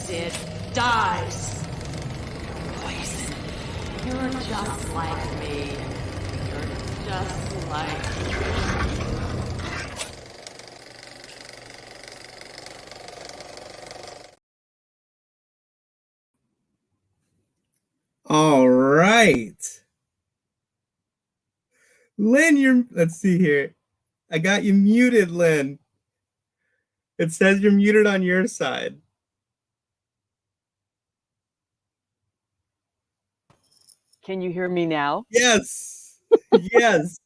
tasted dies. Poison. You're just like me. You're just like me. All right. Lynn, let's see here. I got you muted, Lynn. It says you're muted on your side. Can you hear me now? Yes. Yes.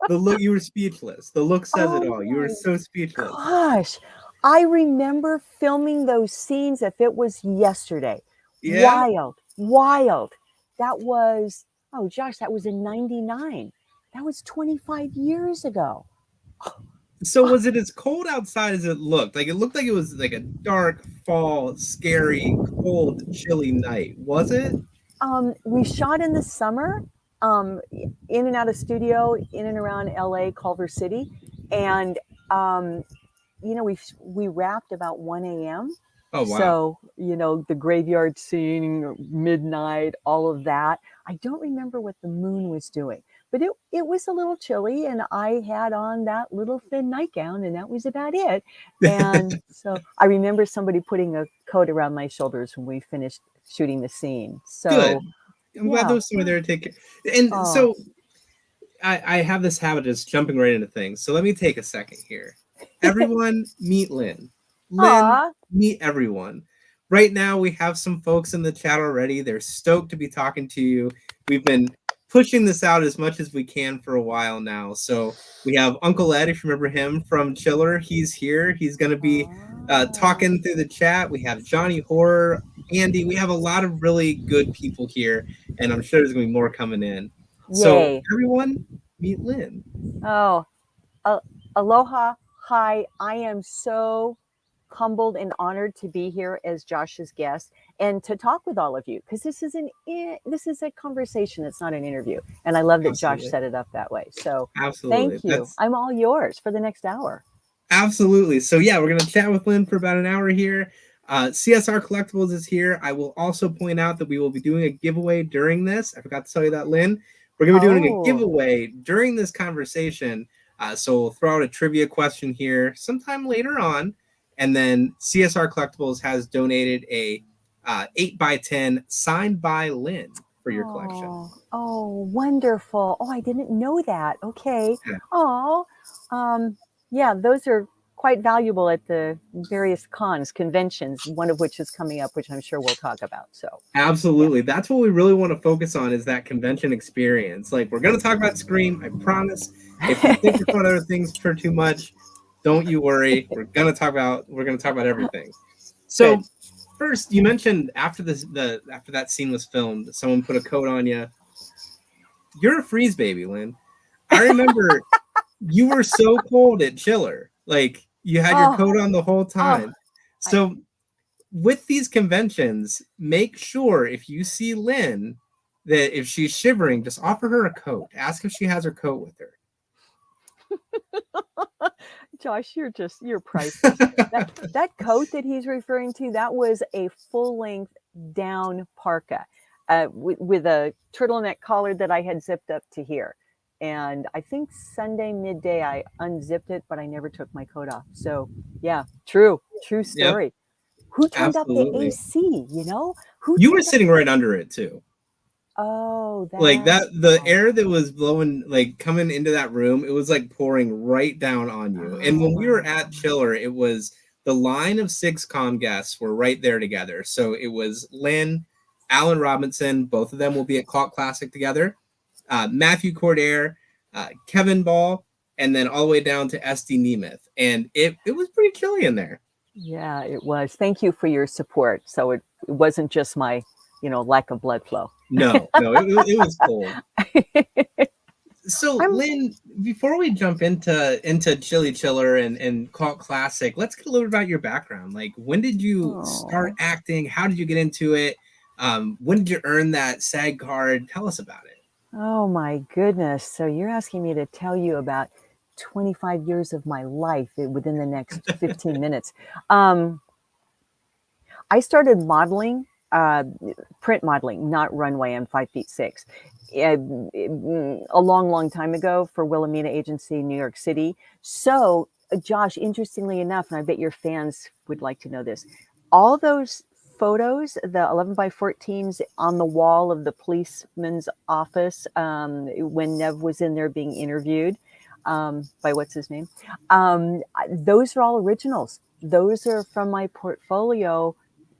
The look, you were speechless. The look says it all. You were so speechless. Gosh, I remember filming those scenes if it was yesterday. Yeah. Wild. That was, oh Josh, that was in 99. That was 25 years ago. So was it as cold outside as it looked? Like it looked like it was like a dark fall, scary, cold, chilly night. Was it? We shot in the summer, in and out of studio, in and around LA, Culver City. And, you know, we wrapped about 1 a.m. Oh, wow. So, you know, the graveyard scene, midnight, all of that. I don't remember what the moon was doing, but it was a little chilly, and I had on that little thin nightgown, and that was about it. And so I remember somebody putting a coat around my shoulders when we finished shooting the scene. So good. I'm glad there was someone there to take care. And so I have this habit of just jumping right into things. So let me take a second here. Everyone meet Lynn. Lynn, meet everyone. Right now, we have some folks in the chat already. They're stoked to be talking to you. We've been pushing this out as much as we can for a while now. So we have Uncle Ed, if you remember him from Chiller. He's here. He's going to be talking through the chat. We have Johnny Horror, Andy. We have a lot of really good people here, and I'm sure there's going to be more coming in. Yay. So everyone, meet Lynn. Oh, aloha. Hi. I am so humbled and honored to be here as Josh's guest and to talk with all of you, because this is a conversation. It's not an interview, and I love that Josh set it up that way. So thank you. I'm all yours for the next hour. Absolutely. So yeah, we're going to chat with Lynn for about an hour here. CSR Collectibles is here. I will also point out that we will be doing a giveaway during this. I forgot to tell you that, Lynn. We're going to be doing a giveaway during this conversation. So we'll throw out a trivia question here sometime later on. And then CSR Collectibles has donated a 8x10 signed by Lynn for your collection. Oh, wonderful. Oh, I didn't know that. Okay. Yeah. Yeah, those are quite valuable at the various conventions, one of which is coming up, which I'm sure we'll talk about. So absolutely. Yeah. That's what we really want to focus on, is that convention experience. Like, we're going to talk about Scream, I promise. If you think about other things for too much, don't you worry. We're going to talk about everything. So good. First, you mentioned after that scene was filmed, someone put a coat on you. You're a freeze baby, Lynn. I remember you were so cold at Chiller. Like, you had your coat on the whole time. So with these conventions, make sure if you see Lynn that if she's shivering, just offer her a coat. Ask if she has her coat with her. Josh, you're priceless. that coat that he's referring to, that was a full-length down parka with a turtleneck collar that I had zipped up to here. And I think Sunday midday I unzipped it, but I never took my coat off. So yeah, true story. Yep. Who turned up the AC? You know, you were sitting right under it too. Oh, like that, the air that was blowing, like coming into that room, it was like pouring right down on you. And when we were at Chiller, it was the line of 6 comm guests were right there together. So it was Lynn, Alan Robinson, both of them will be at Clock Classic together, Matthew Cordair, Kevin Ball, and then all the way down to SD Nemeth. And it was pretty chilly in there. Yeah, it was. Thank you for your support. So it wasn't just my, lack of blood flow. No, it was cold. So Lynn, before we jump into Chili Chiller and Cult Classic, let's get a little bit about your background. Like, when did you start acting? How did you get into it? When did you earn that SAG card? Tell us about it. Oh my goodness. So you're asking me to tell you about 25 years of my life within the next 15 minutes. I started modeling, print modeling, not runway. I'm 5'6". A long time ago for Wilhelmina Agency, New York City. So, Josh, interestingly enough, and I bet your fans would like to know this, all those photos, the 11 by 14s on the wall of the policeman's office when Nev was in there being interviewed by what's his name, those are all originals. Those are from my portfolio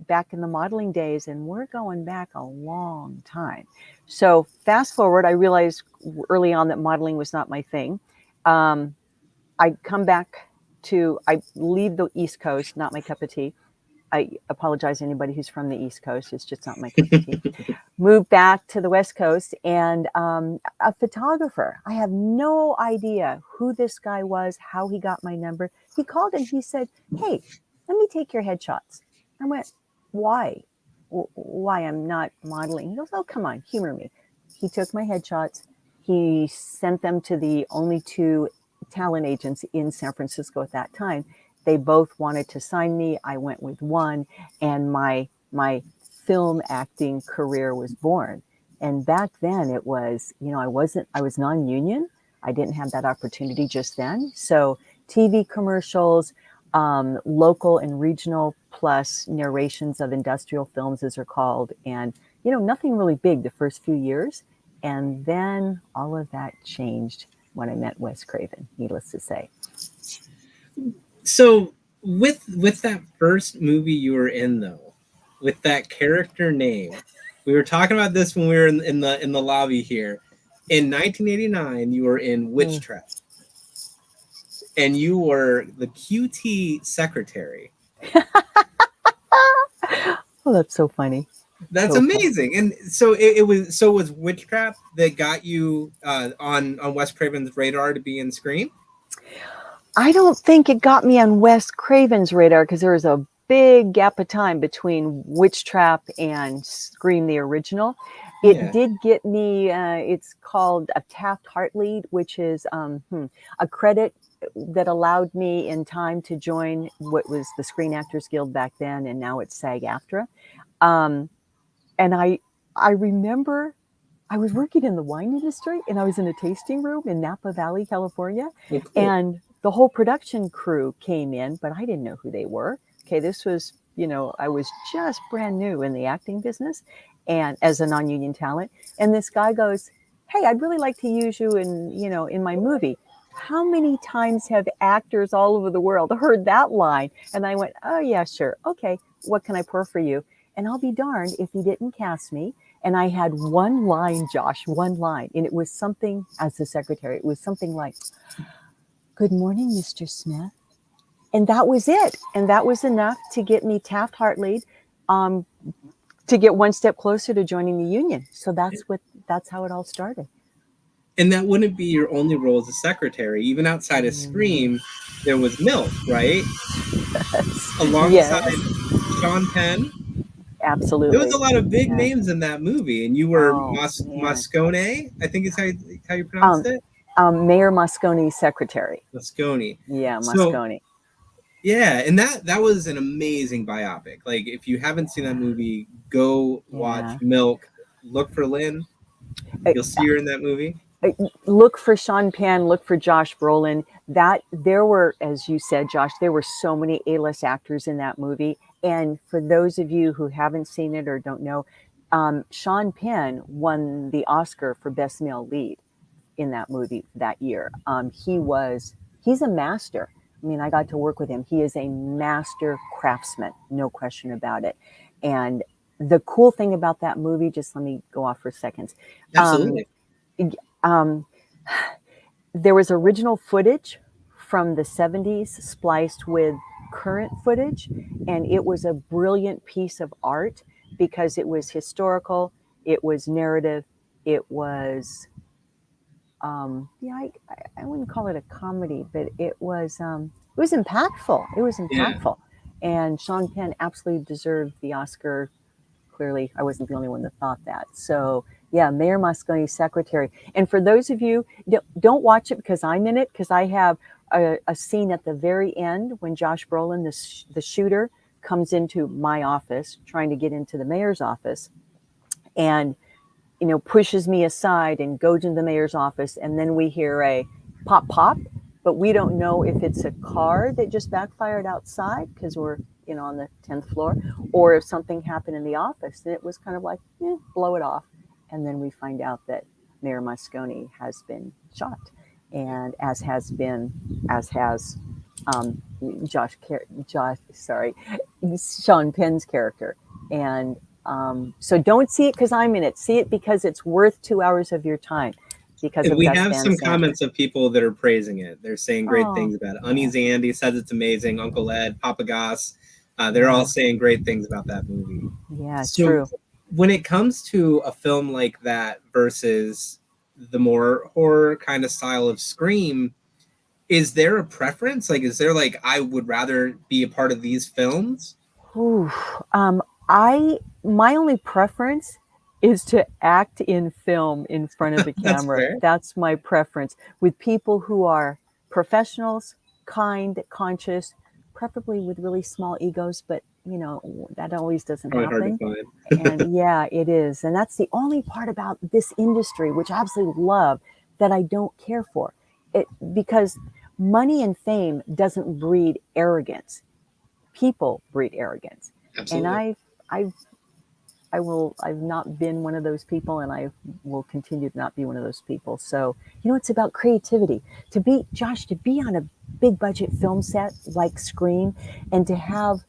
back in the modeling days, and we're going back a long time. So fast forward, I realized early on that modeling was not my thing. I come back I leave the East Coast, not my cup of tea. I apologize to anybody who's from the East Coast. It's just not my cup of tea. Moved back to the West Coast, and a photographer. I have no idea who this guy was, how he got my number. He called and he said, "Hey, let me take your headshots." I went, "Why? Why? I'm not modeling." He goes, "Oh, come on, humor me." He took my headshots. He sent them to the only 2 talent agents in San Francisco at that time. They both wanted to sign me. I went with one, and my film acting career was born. And back then it was, I was non-union. I didn't have that opportunity just then. So TV commercials, local and regional, plus narrations of industrial films, as they're called. And, nothing really big the first few years. And then all of that changed when I met Wes Craven, needless to say. So with that first movie you were in, though, with that character name, we were talking about this when we were in the lobby here. In 1989, you were in Witch Trap, and you were the QT secretary. Oh, that's so funny. That's so amazing. Funny. And so it was Witch Trap that got you on Wes Craven's radar to be in Scream? I don't think it got me on Wes Craven's radar because there was a big gap of time between Witch Trap and Scream the original. It did get me, it's called a Taft-Hartley lead, which is a credit that allowed me in time to join what was the Screen Actors Guild back then, and now it's SAG-AFTRA. And I remember I was working in the wine industry, and I was in a tasting room in Napa Valley, California. Oh, cool. And the whole production crew came in, but I didn't know who they were. Okay, this was, I was just brand new in the acting business and as a non-union talent. And this guy goes, "Hey, I'd really like to use you in my movie." How many times have actors all over the world heard that line? And I went, "Oh yeah, sure. Okay. What can I pour for you?" And I'll be darned if he didn't cast me. And I had one line, Josh, one line. And it was something, as the secretary, it was something like, "Good morning, Mr. Smith." And that was it. And that was enough to get me Taft-Hartley to get one step closer to joining the union. So that's how it all started. And that wouldn't be your only role as a secretary. Even outside of Scream, there was Milk, right? Yes. Alongside Sean Penn. Absolutely. There was a lot of big names in that movie, and you were Moscone, I think is how you pronounced it? Mayor Moscone's secretary. Moscone. Yeah, Moscone. So, yeah, and that was an amazing biopic. Like, if you haven't seen that movie, go watch Milk. Look for Lynn. You'll see her in that movie. Look for Sean Penn. Look for Josh Brolin. There were, as you said, Josh, there were so many A-list actors in that movie. And for those of you who haven't seen it or don't know, Sean Penn won the Oscar for Best Male Lead in that movie that year. He's a master. I mean, I got to work with him. He is a master craftsman, no question about it. And the cool thing about that movie, just let me go off for a second. Absolutely. There was original footage from the 70s spliced with current footage, and it was a brilliant piece of art because it was historical, it was narrative, it was I wouldn't call it a comedy, but it was impactful. It was impactful. And Sean Penn absolutely deserved the Oscar. Clearly, I wasn't the only one that thought that. So yeah, Mayor Moscone's secretary. And for those of you, don't watch it because I'm in it, because I have a scene at the very end when Josh Brolin, the shooter, comes into my office, trying to get into the mayor's office, and pushes me aside and goes into the mayor's office, and then we hear a pop pop, but we don't know if it's a car that just backfired outside because we're on the 10th floor, or if something happened in the office. And it was kind of like, blow it off. And then we find out that Mayor Moscone has been shot, and as has Sean Penn's character. And so don't see it because I'm in it. See it because it's worth 2 hours of your time. Because and of we Gus have Van some Sant. comments of people that are praising it. They're saying great Oh, things about it. yeah. Uneasy Andy says it's amazing. Uncle Ed, Papa Goss, they're all saying great things about that movie. Yeah, So true. when it comes to a film like that versus the more horror kind of style of Scream, is there a preference? Like, is there like, I would rather be a part of these films? Ooh, my only preference is to act in film in front of the That's camera. fair. That's my preference, with people who are professionals, kind, conscious, preferably with really small egos, but that always doesn't Probably happen. hard to find. And yeah, it is. And that's the only part about this industry, which I absolutely love, that I don't care for. Because money and fame doesn't breed arrogance. People breed arrogance. Absolutely. And I've not been one of those people, and I will continue to not be one of those people. So, it's about creativity. To be on a big budget film set like Scream, and to have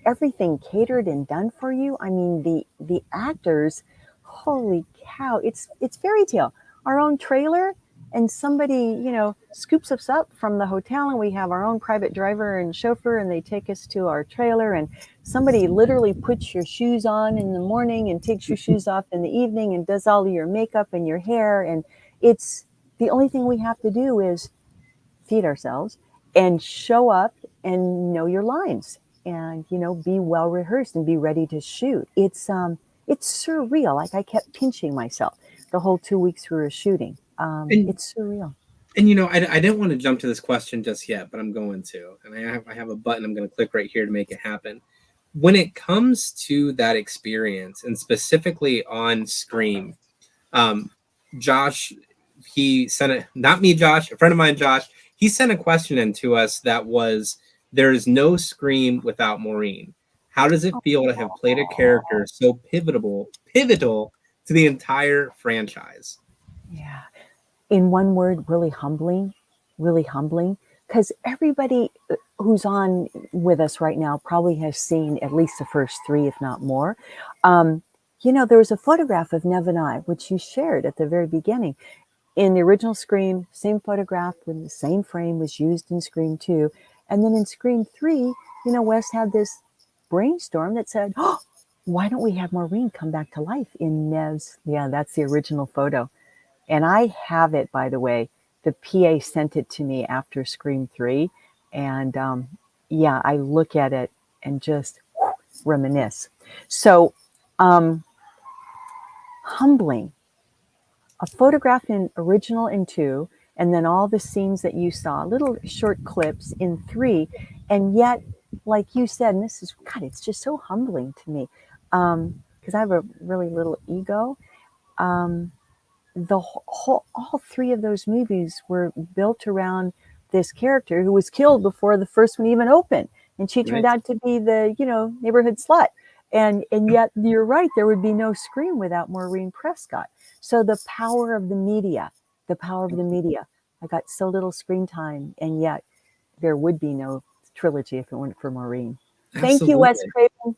everything catered and done for you. I mean, the actors, holy cow, it's fairy tale. Our own trailer, and somebody, scoops us up from the hotel, and we have our own private driver and chauffeur, and they take us to our trailer, and somebody literally puts your shoes on in the morning and takes your shoes off in the evening and does all of your makeup and your hair. And it's the only thing we have to do is feed ourselves and show up and know your lines, and be well rehearsed and be ready to shoot. It's surreal. Like, I kept pinching myself the whole 2 weeks we were shooting. It's surreal. And I didn't want to jump to this question just yet, but I'm going to. And I have a button I'm going to click right here to make it happen. When it comes to that experience, and specifically on Scream, Josh, he sent it, not me, Josh, a friend of mine, Josh, he sent a question in to us that was, there is no Scream without Maureen. How does it feel to have played a character so pivotal to the entire franchise? Yeah. In one word, really humbling, because everybody who's on with us right now probably has seen at least the first three, if not more. There was a photograph of Nev and I, which you shared at the very beginning. In the original Scream, same photograph with the same frame was used in Scream 2. And then in Scream 3, Wes had this brainstorm that said, oh, why don't we have Maureen come back to life in Nev's? Yeah, that's the original photo. And I have it, by the way. The PA sent it to me after Scream 3. And I look at it and just reminisce. So humbling. A photograph in original in 2, and then all the scenes that you saw, little short clips in 3. And yet, like you said, and this is, God, it's just so humbling to me, because I have a really little ego. All 3 of those movies were built around this character who was killed before the first one even opened, and she turned out to be the neighborhood slut. And yet, you're right, there would be no Scream without Maureen Prescott. So the power of the media. I got so little screen time, and yet there would be no trilogy if it weren't for Maureen. Absolutely. Thank you, Wes Craven.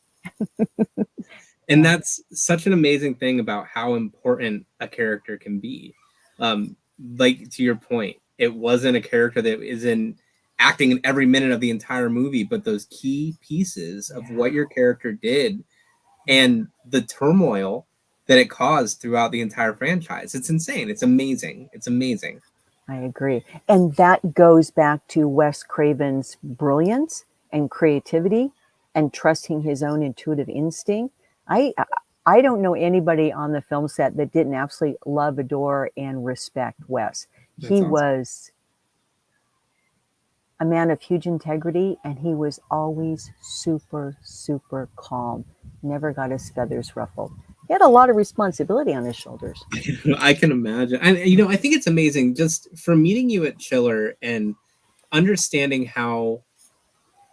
And that's such an amazing thing about how important a character can be. Like, to your point, it wasn't a character that is acting in every minute of the entire movie, but those key pieces of what your character did and the turmoil that it caused throughout the entire franchise. It's insane. It's amazing. It's amazing. I agree. And that goes back to Wes Craven's brilliance and creativity and trusting his own intuitive instinct. I don't know anybody on the film set that didn't absolutely love, adore, and respect Wes. He was a man of huge integrity, and he was always super, super calm. Never got his feathers ruffled. He had a lot of responsibility on his shoulders. I can imagine. And I think it's amazing just from meeting you at Chiller and understanding how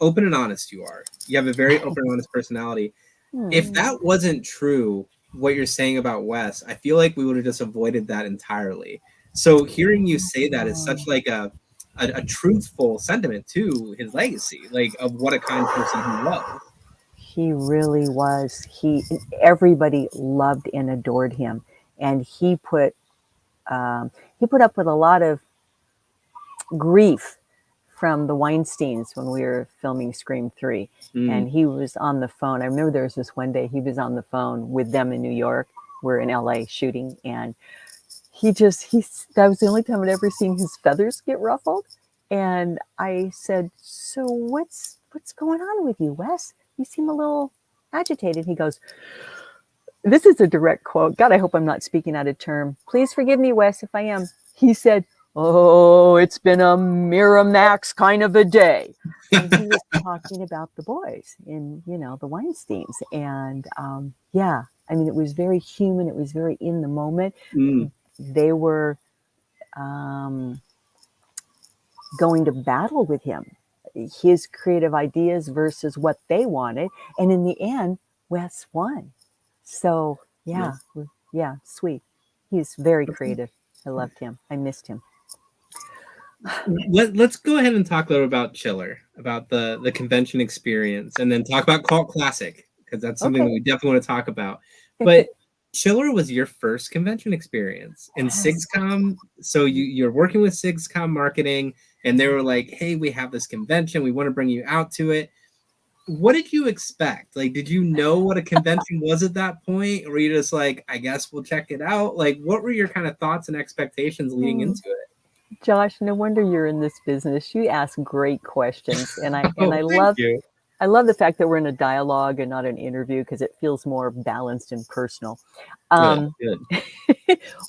open and honest you are. You have a very open and honest personality. If that wasn't true, what you're saying about Wes, I feel like we would have just avoided that entirely. So hearing you say that is such like a truthful sentiment to his legacy, like of what a kind person he was. He really was. Everybody loved and adored him, and he put up with a lot of grief from the Weinsteins when we were filming Scream 3. And he was on the phone. I remember there was this one day he was on the phone with them in New York. We're in LA shooting, and that was the only time I'd ever seen his feathers get ruffled. And I said, so what's going on with you, Wes? You seem a little agitated. He goes, this is a direct quote. God, I hope I'm not speaking out of term. Please forgive me, Wes, if I am. He said, oh, it's been a Miramax kind of a day. And he was talking about the boys in, the Weinsteins. And yeah, I mean, it was very human. It was very in the moment. They were going to battle with him, his creative ideas versus what they wanted. And in the end, Wes won. So yeah, sweet. He's very creative. I loved him. I missed him. Let's go ahead and talk a little about Chiller, about the convention experience, and then talk about Cult Classic, because that's something that we definitely want to talk about. But Chiller was your first convention experience in SIGSCOM. So you're working with SIGSCOM marketing, and they were like, hey, we have this convention. We want to bring you out to it. What did you expect? Like, did you know what a convention was at that point? Or were you just like, I guess we'll check it out? Like, what were your kind of thoughts and expectations leading into it? Josh, no wonder you're in this business. You ask great questions. And I I love the fact that we're in a dialogue and not an interview, because it feels more balanced and personal. Good.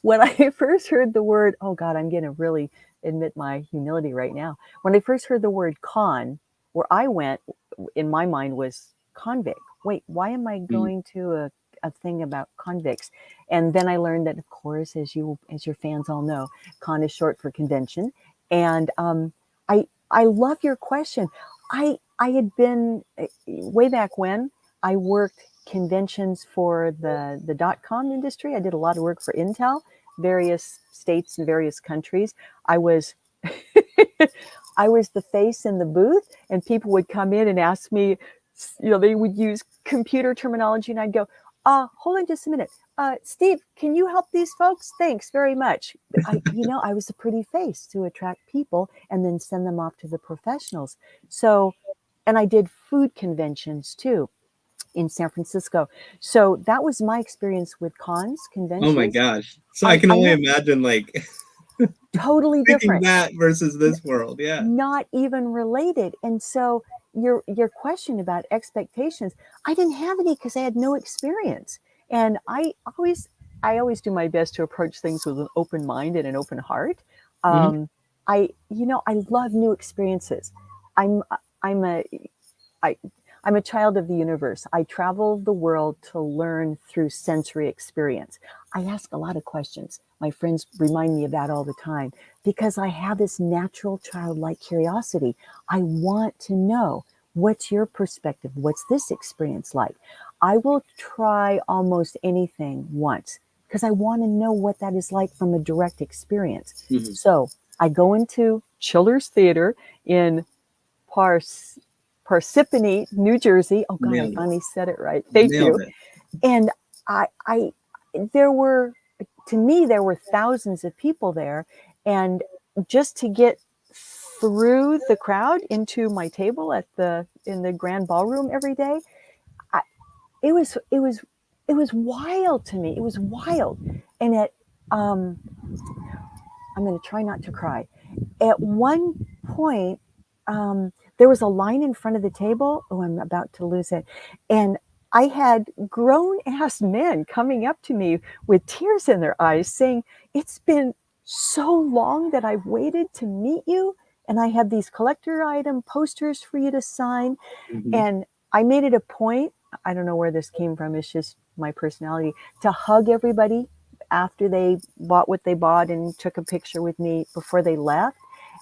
When I first heard the word, oh God, I'm going to really admit my humility right now. When I first heard the word con, where I went in my mind was convict. Wait, why am I going to a thing about convicts? And then I learned that, of course, as your fans all know, con is short for convention. And I love your question. I had been way back when I worked conventions for the .com industry. I did a lot of work for Intel, various states and various countries. I was I was the face in the booth, and people would come in and ask me, they would use computer terminology, and I'd go, hold on just a minute. Steve, can you help these folks? Thanks very much. I was a pretty face to attract people and then send them off to the professionals. So, and I did food conventions too in San Francisco. So that was my experience with cons, conventions. Oh my gosh. So I can only imagine totally different that versus this world. Yeah. Not even related. And so your question about expectations, I didn't have any because I had no experience. And I always do my best to approach things with an open mind and an open heart. I love new experiences. I'm a child of the universe. I travel the world to learn through sensory experience. I ask a lot of questions. My friends remind me of that all the time because I have this natural childlike curiosity. I want to know, what's your perspective? What's this experience like? I will try almost anything once because I want to know what that is like from a direct experience. Mm-hmm. So I go into Chiller's Theater in Parsippany, New Jersey. Oh God, I finally said it right. Thank you. And there were thousands of people there, and just to get through the crowd into my table in the grand ballroom every day, it was wild to me. It was wild, and I'm going to try not to cry. At one point, there was a line in front of the table. Oh, I'm about to lose it. And I had grown-ass men coming up to me with tears in their eyes saying, it's been so long that I've waited to meet you, and I have these collector item posters for you to sign. Mhm. And I made it a point, I don't know where this came from, it's just my personality, to hug everybody after they bought what they bought and took a picture with me before they left.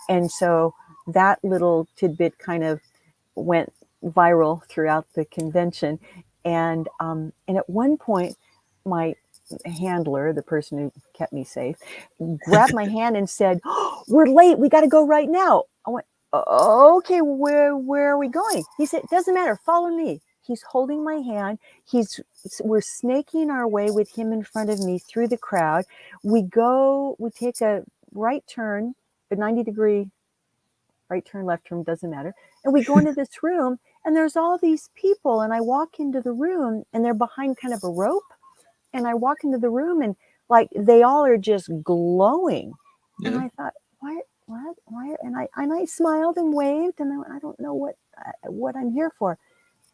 And so that little tidbit kind of went viral throughout the convention. And at one point, my handler, the person who kept me safe, grabbed my hand and said, "Oh, we're late. We got to go right now." I went, "Okay, where are we going?" He said, "Doesn't matter. Follow me." He's holding my hand. We're snaking our way with him in front of me through the crowd. We take a right turn, a 90-degree right turn, left turn, doesn't matter. And we go into this room, and there's all these people. And I walk into the room, and they're behind kind of a rope. And I walk into the room, and like they all are just glowing. Yeah. And I thought, why? And I smiled and waved, and I don't know what I'm here for.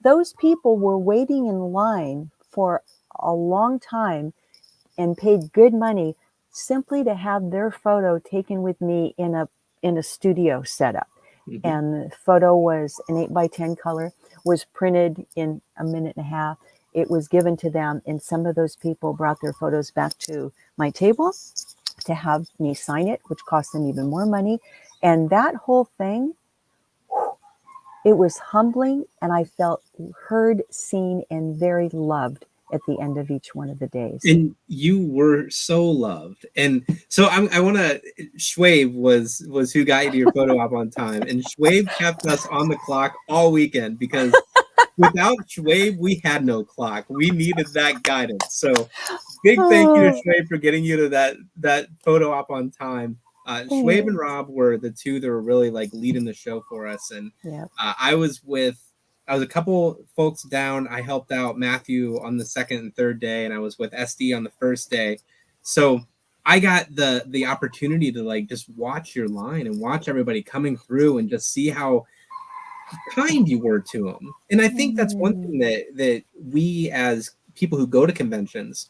Those people were waiting in line for a long time and paid good money simply to have their photo taken with me in a studio setup. Mhm. And the photo was an 8x10 color, was printed in a minute and a half. It was given to them, and some of those people brought their photos back to my table to have me sign it, which cost them even more money. And that whole thing, it was humbling, and I felt heard, seen, and very loved at the end of each one of the days. And you were so loved. And so I want to, Schwabe was who got you to your photo op on time. And Schwabe kept us on the clock all weekend, because without Schwabe, we had no clock. We needed that guidance. So big thank you to Schwabe for getting you to that photo op on time. Schwabe and Rob were the two that were really like leading the show for us. And Yep. I was a couple folks down. I helped out Matthew on the second and third day, and I was with SD on the first day. So I got the opportunity to like just watch your line and watch everybody coming through and just see how kind you were to them. And I think that's one thing that we as people who go to conventions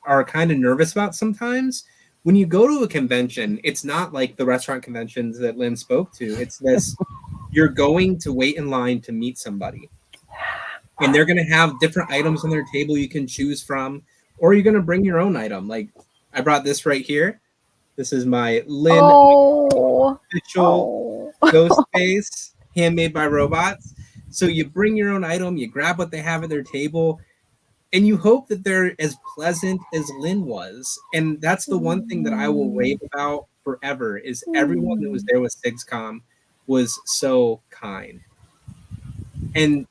are kind of nervous about sometimes. When you go to a convention, it's not like the restaurant conventions that Lynn spoke to. It's this, you're going to wait in line to meet somebody. And they're going to have different items on their table you can choose from, or you're going to bring your own item. Like I brought this right here. This is my Lynn official Ghostface, handmade by robots. So you bring your own item, you grab what they have at their table, and you hope that they're as pleasant as Lynn was. And that's the one thing that I will rave about forever, is everyone that was there with SIGSCOM was so kind. And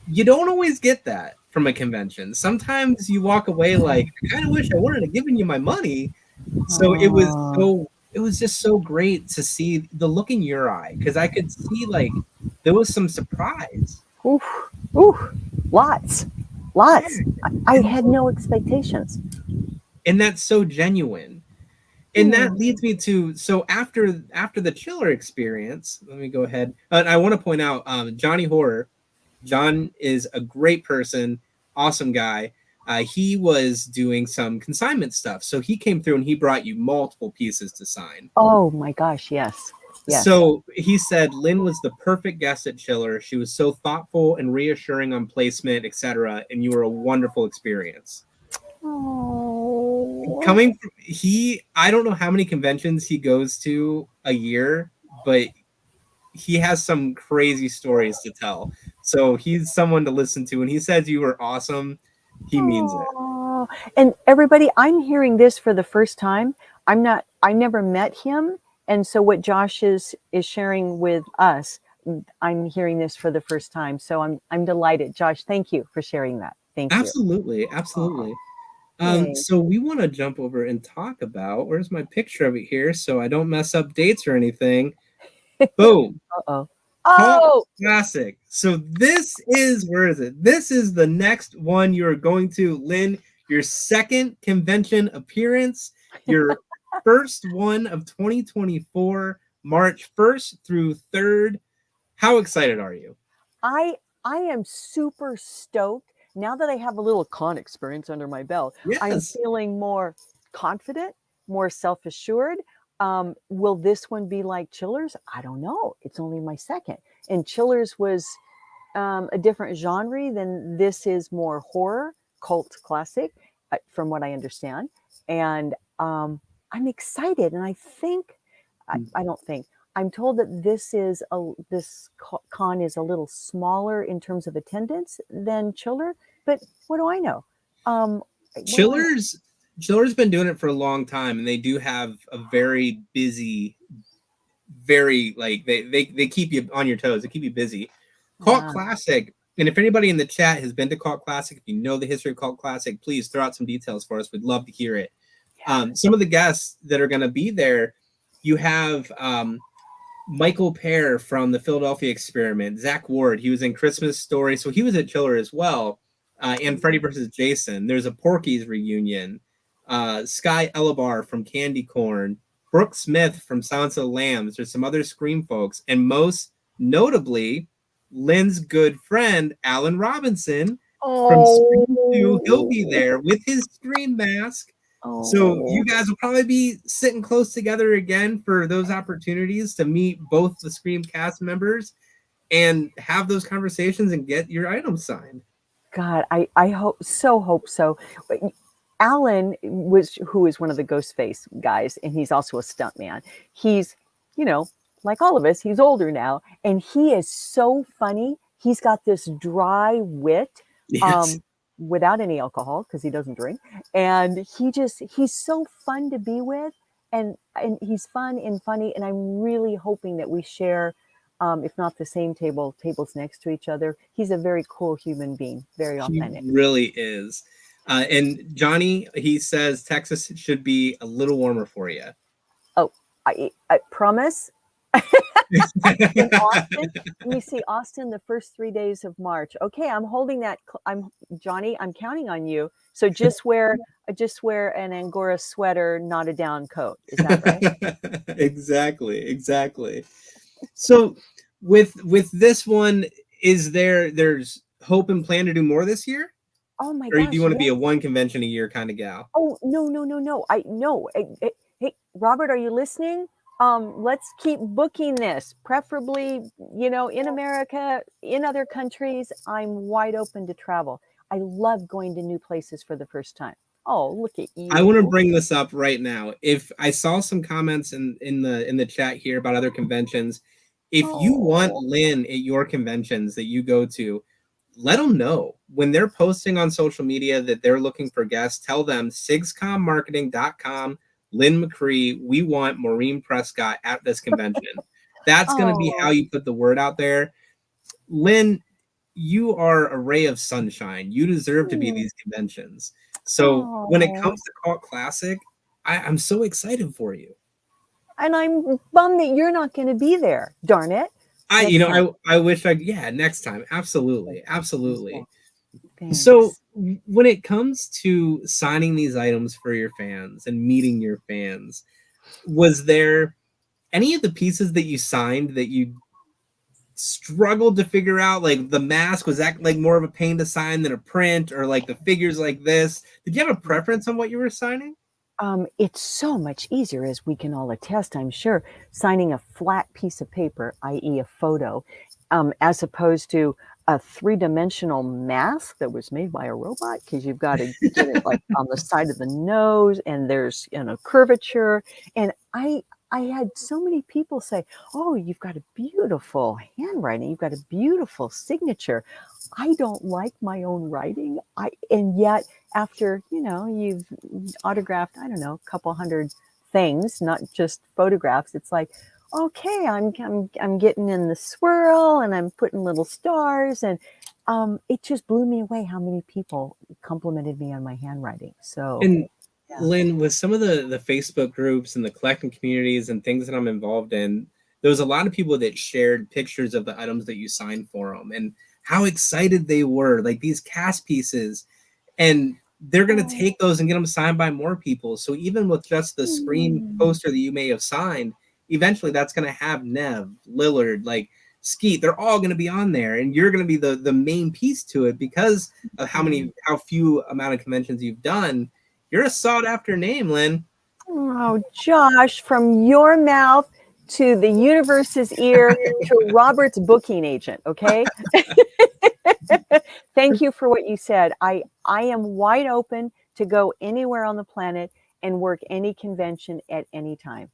you don't always get that from a convention. Sometimes you walk away like, I kind of wish I wanted to give you my money. So it was just so great to see the look in your eye, because I could see like there was some surprise. Lots. I had no expectations. And that's so genuine. And that leads me to, so after the chiller experience, let me go ahead. And I want to point out Johnny Horror. John is a great person, awesome guy. He was doing some consignment stuff. So he came through and he brought you multiple pieces to sign. Oh my gosh, yes. So he said Lynn was the perfect guest at Chiller. She was so thoughtful and reassuring on placement, etc. And you were a wonderful experience. Oh. Coming from I don't know how many conventions he goes to a year, but he has some crazy stories to tell. So he's someone to listen to. And he says you were awesome. He means it. And everybody, I'm hearing this for the first time. I never met him. And so what Josh is sharing with us, I'm hearing this for the first time. So I'm delighted. Josh, thank you for sharing that. Thank you. Absolutely. So we want to jump over and talk about, where's my picture of it here so I don't mess up dates or anything. Boom. Classic. So this is, where is it? This is the next one you're going to, Lynn, your second convention appearance, your first one of 2024, March 1st through 3rd. How excited are you? I am super stoked. Now that I have a little con experience under my belt, Yes. I'm feeling more confident, more self-assured. Will this one be like Chillers? I don't know. It's only my second. And Chillers was a different genre than this is, more horror, cult classic, from what I understand. And I'm excited. And I think, I don't think, I'm told that this con is a little smaller in terms of attendance than Chiller, but what do I know? Chiller's been doing it for a long time, and they do have a very busy, very like they keep you on your toes. They keep you busy. Cult Classic, and if anybody in the chat has been to Cult Classic, if you know the history of Cult Classic, please throw out some details for us. We'd love to hear it. Some of the guests that are going to be there, you have Michael Pear from the Philadelphia Experiment, Zach Ward, he was in Christmas Story, so he was at Chiller as well, and Freddy vs. Jason. There's a Porky's reunion, Sky Elabar from Candy Corn, Brooke Smith from Silence of the Lambs. There's some other Scream folks, and most notably, Lynn's good friend, Alan Robinson from Scream 2. He'll be there with his Scream mask. So you guys will probably be sitting close together again for those opportunities to meet both the Scream cast members and have those conversations and get your items signed. God, I hope so. Alan who is one of the Ghostface guys, and he's also a stuntman. He's, like all of us, he's older now, and he is so funny. He's got this dry wit. Yes. Without any alcohol, because he doesn't drink, and he's so fun to be with, and he's fun and funny, and I'm really hoping that we share, if not the same tables next to each other. He's a very cool human being, very authentic. He really is. And Johnny, he says Texas should be a little warmer for you. Oh, I promise. In Austin, let me see, Austin, the first 3 days of March. Okay, I'm holding that. Johnny, I'm counting on you. So just wear an Angora sweater, not a down coat. Is that right? Exactly. So with this one, there's hope and plan to do more this year? Oh my gosh. Or do you want to be a one convention a year kind of gal? Oh, no. I know. Hey, Robert, are you listening? Let's keep booking this, preferably, in America, in other countries. I'm wide open to travel. I love going to new places for the first time. Oh, look at you. I want to bring this up right now. If I saw some comments in the chat here about other conventions, if you want Lynn at your conventions that you go to, let them know. When they're posting on social media that they're looking for guests, tell them sigscommarketing.com, Lynn McRee, we want Maureen Prescott at this convention. That's going to be how you put the word out there. Lynn, you are a ray of sunshine. You deserve to be at these conventions. So when it comes to Cult Classic, I'm so excited for you. And I'm bummed that you're not going to be there. Darn it. I wish next time. Absolutely. Thanks. So when it comes to signing these items for your fans and meeting your fans, was there any of the pieces that you signed that you struggled to figure out? Like the mask, was that like more of a pain to sign than a print, or like the figures like this? Did you have a preference on what you were signing? It's so much easier, as we can all attest, I'm sure, signing a flat piece of paper, i.e. a photo, as opposed to a three-dimensional mask that was made by a robot, because you've got to get it like on the side of the nose, and there's curvature. And I had so many people say, "Oh, you've got a beautiful handwriting. You've got a beautiful signature." I don't like my own writing. And yet after, you've autographed, I don't know, a couple hundred things, not just photographs. It's like, okay, I'm getting in the swirl, and I'm putting little stars, and it just blew me away how many people complimented me on my handwriting. So, and Lynn, with some of the Facebook groups and the collecting communities and things that I'm involved in, there was a lot of people that shared pictures of the items that you signed for them and how excited they were, like these cast pieces, and they're going to take those and get them signed by more people. So even with just the Scream poster that you may have signed, eventually that's going to have Nev, Lillard, like Skeet, they're all going to be on there, and you're going to be the main piece to it because of how few amount of conventions you've done. You're a sought after name, Lynn. Oh, Josh, from your mouth to the universe's ear to Robert's booking agent, okay? Thank you for what you said. I am wide open to go anywhere on the planet and work any convention at any time.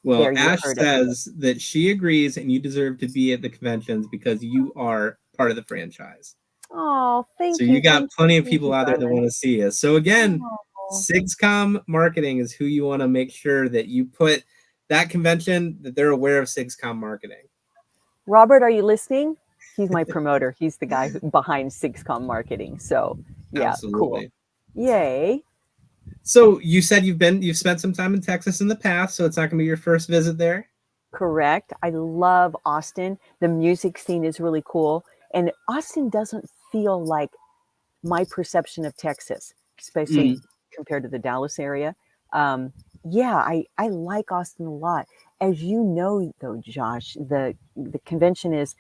Well, There, you Ash heard it. says that she agrees and you deserve to be at the conventions because you are part of the franchise. Oh, thank So you. you got Thank plenty of you, people out there that darling. want to see you. So again, Oh. SIGSCOM marketing is who you want to make sure that you put that convention, that they're aware of SIGSCOM marketing. Robert, are you listening? He's my promoter. He's the guy behind SIGSCOM marketing. So yeah, Absolutely. Cool. Yay. So you said you've spent some time in Texas in the past, so it's not going to be your first visit there? Correct. I love Austin. The music scene is really cool. And Austin doesn't feel like my perception of Texas, especially compared to the Dallas area. Yeah, I like Austin a lot. As you know, though, Josh, the convention is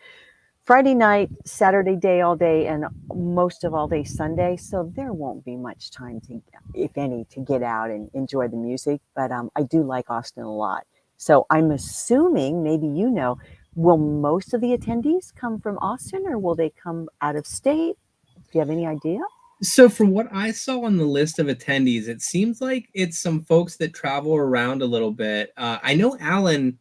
Friday night, Saturday day all day, and most of all day Sunday. So there won't be much time to, if any, to get out and enjoy the music. But I do like Austin a lot. So I'm assuming, maybe you know, will most of the attendees come from Austin or will they come out of state? Do you have any idea? So from what I saw on the list of attendees, it seems like it's some folks that travel around a little bit. I know Alan,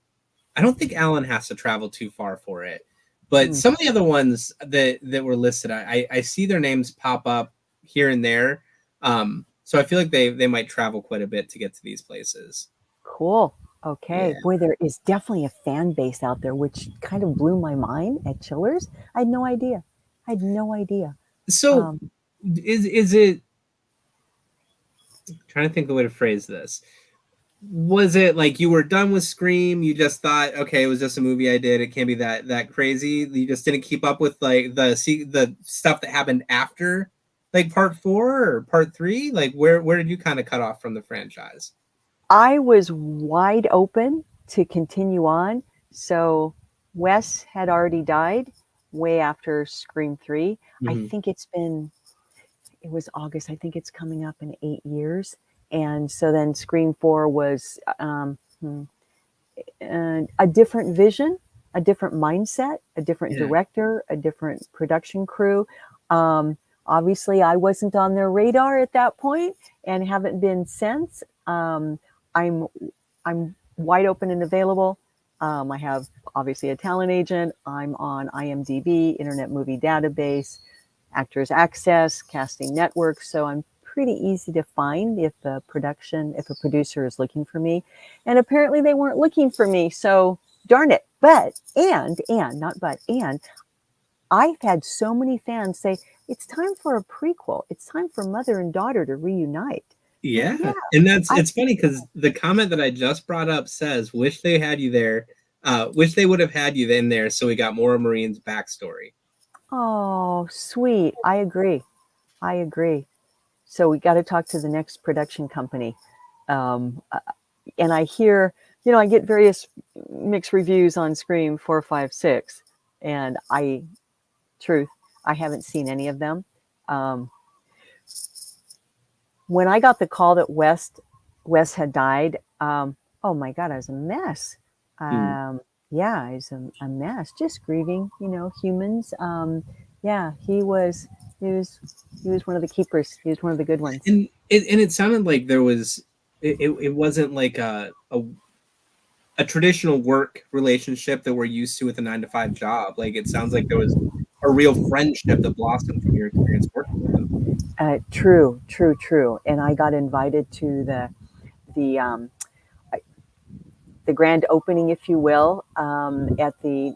I don't think Alan has to travel too far for it, but some of the other ones that were listed, I see their names pop up here and there. So I feel like they might travel quite a bit to get to these places. Cool. Okay. Yeah. Boy, there is definitely a fan base out there, which kind of blew my mind at Chillers. I had no idea. I had no idea. So is it, I'm trying to think of the way to phrase this. Was it like you were done with Scream? You just thought, okay, it was just a movie I did. It can't be that crazy. You just didn't keep up with like the stuff that happened after like part 4 or part 3. Like where did you kind of cut off from the franchise? I was wide open to continue on. So Wes had already died way after Scream 3. I think it was August. I think it's coming up in 8 years. And so then Scream 4 was a different vision, a different mindset, a different director, a different production crew. Obviously, I wasn't on their radar at that point and haven't been since. I'm wide open and available. I have obviously a talent agent. I'm on IMDb, Internet Movie Database, Actors Access, Casting Network. So I'm pretty easy to find if a producer is looking for me. And apparently they weren't looking for me. So darn it. But, and I've had so many fans say, it's time for a prequel. It's time for mother and daughter to reunite. Yeah. And it's funny because the comment that I just brought up says, wish they had you there. Wish they would have had you in there so we got more of Maureen's backstory. Oh, sweet. I agree. So we got to talk to the next production company. And I hear, I get various mixed reviews on Scream 4, 5, 6. And I haven't seen any of them. When I got the call that Wes had died, oh my God, I was a mess. Yeah, I was a mess, just grieving, humans. Yeah, he was one of the keepers. He was one of the good ones. And it sounded like there was, it wasn't like a traditional work relationship that we're used to with a 9-to-5 job. Like it sounds like there was a real friendship that blossomed from your experience working with them. True. And I got invited to the grand opening, if you will, at the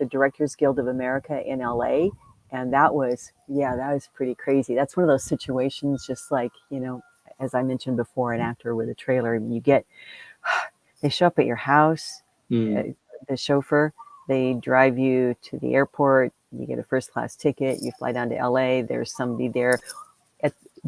Directors Guild of America in LA. And that was pretty crazy. That's one of those situations, just like, as I mentioned before, an actor with a trailer, they show up at your house, the chauffeur, they drive you to the airport, you get a first class ticket, you fly down to LA, there's somebody there.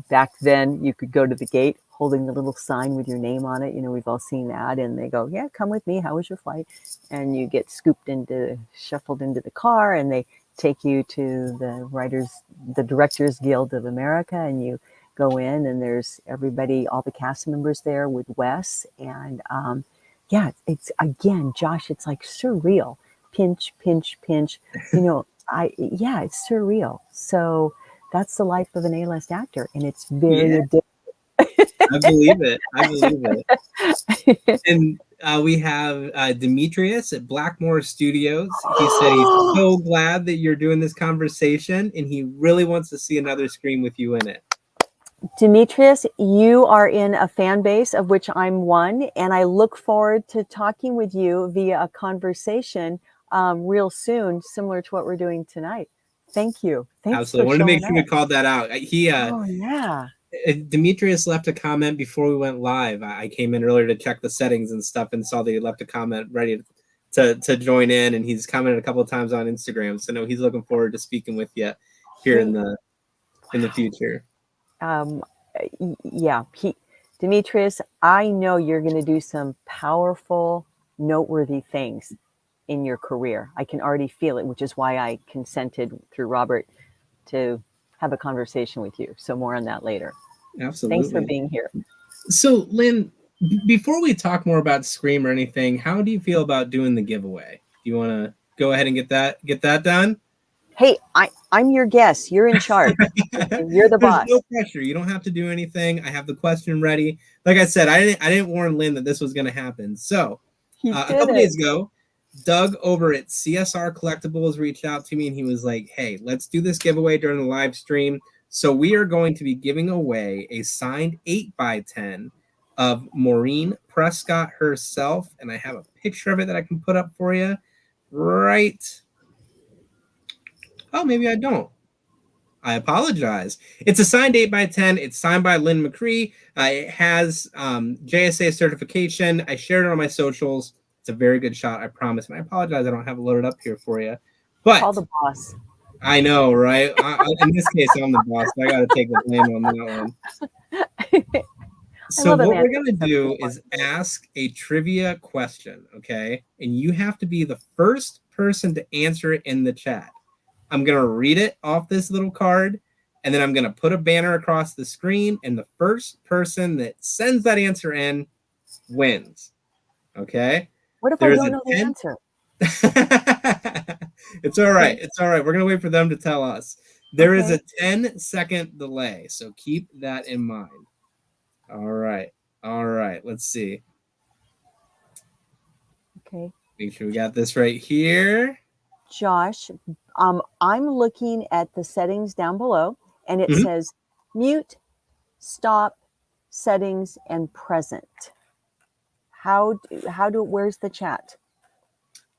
Back then, you could go to the gate holding the little sign with your name on it. We've all seen that. And they go, yeah, come with me. How was your flight? And you get shuffled into the car, and they take you to the Directors Guild of America, and you go in, and there's everybody, all the cast members there with Wes. And yeah, it's again, Josh, it's like surreal. Pinch, pinch, pinch. Yeah, it's surreal. So that's the life of an A-list actor, and it's very addictive. I believe it. I believe it. And we have Demetrius at Blackmore Studios. He said he's so glad that you're doing this conversation, and he really wants to see another Scream with you in it. Demetrius, you are in a fan base of which I'm one, and I look forward to talking with you via a conversation real soon, similar to what we're doing tonight. Thank you. Thanks. Absolutely. I wanted to make sure we called that out. Demetrius left a comment before we went live. I came in earlier to check the settings and stuff and saw that he left a comment ready to join in, and he's commented a couple of times on Instagram. So no, he's looking forward to speaking with you here in the future. Demetrius, I know you're going to do some powerful, noteworthy things in your career. I can already feel it, which is why I consented through Robert to have a conversation with you. So more on that later. Absolutely. Thanks for being here. So Lynn, before we talk more about Scream or anything, how do you feel about doing the giveaway? Do you want to go ahead and get that done? Hey, I'm your guest. You're in charge. You're the boss. There's no pressure. You don't have to do anything. I have the question ready. Like I said, I didn't warn Lynn that this was going to happen. So a couple days ago, Doug over at CSR Collectibles reached out to me, and he was like, hey, let's do this giveaway during the live stream. So we are going to be giving away a signed 8x10 of Maureen Prescott herself. And I have a picture of it that I can put up for you right. Oh, maybe I don't. I apologize. It's a signed 8x10. It's signed by Lynn McRee. It has JSA certification. I shared it on my socials. It's a very good shot, I promise. And I apologize I don't have it loaded up here for you. But call the boss. I know, right? In this case, I'm the boss. So I got to take the blame on that one. So what we're going to do is ask a trivia question, okay? And you have to be the first person to answer it in the chat. I'm going to read it off this little card, and then I'm going to put a banner across the screen, and the first person that sends that answer in wins. Okay? What if I don't know the answer? It's all right. It's all right. We're going to wait for them to tell us. There is a 10-second delay, so keep that in mind. All right. All right. Let's see. Okay. Make sure we got this right here. Josh, I'm looking at the settings down below, and it says mute, stop, settings, and present. Where's the chat?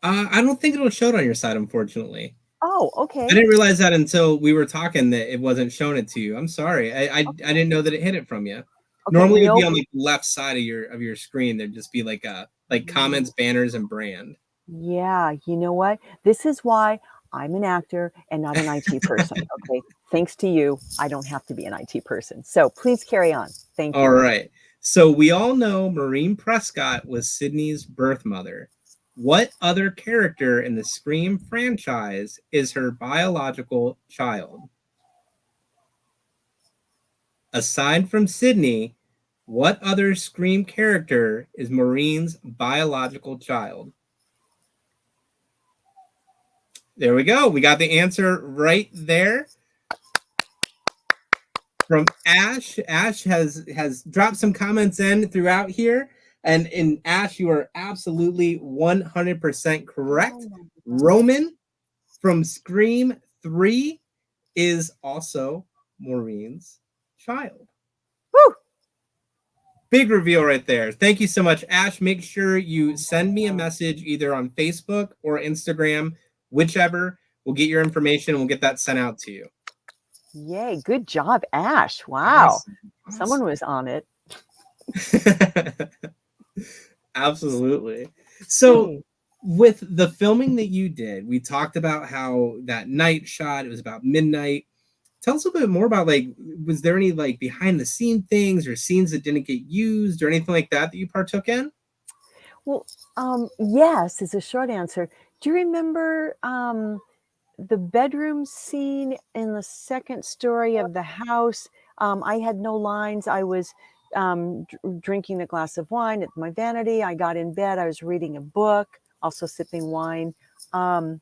I don't think it'll show it on your side, unfortunately. Oh, okay. I didn't realize that until we were talking that it wasn't showing it to you. I'm sorry. I didn't know that it hid it from you. Okay, normally it'd be on the left side of your screen. There'd just be like comments, banners, and brand. Yeah, you know what? This is why I'm an actor and not an IT person. Okay, thanks to you, I don't have to be an IT person. So please carry on. Thank you. All right. So we all know Maureen Prescott was Sidney's birth mother. What other character in the Scream franchise is her biological child? Aside from Sidney, what other Scream character is Maureen's biological child? There we go. We got the answer right there from Ash. Ash has dropped some comments in throughout here. And in Ash, you are absolutely 100% correct. Roman from Scream 3 is also Maureen's child. Woo! Big reveal right there. Thank you so much, Ash. Make sure you send me a message either on Facebook or Instagram, whichever. We'll get your information and we'll get that sent out to you. Yay. Good job, Ash. Wow. Awesome. Someone was on it. Absolutely. So with the filming that you did, we talked about how that night shot, it was about midnight. Tell us a little bit more about, like, was there any like behind the scene things or scenes that didn't get used or anything like that you partook in? Well, yes is a short answer. Do you remember the bedroom scene in the second story of the house? I had no lines. I was drinking a glass of wine at my vanity. I got in bed. I was reading a book, also sipping wine. And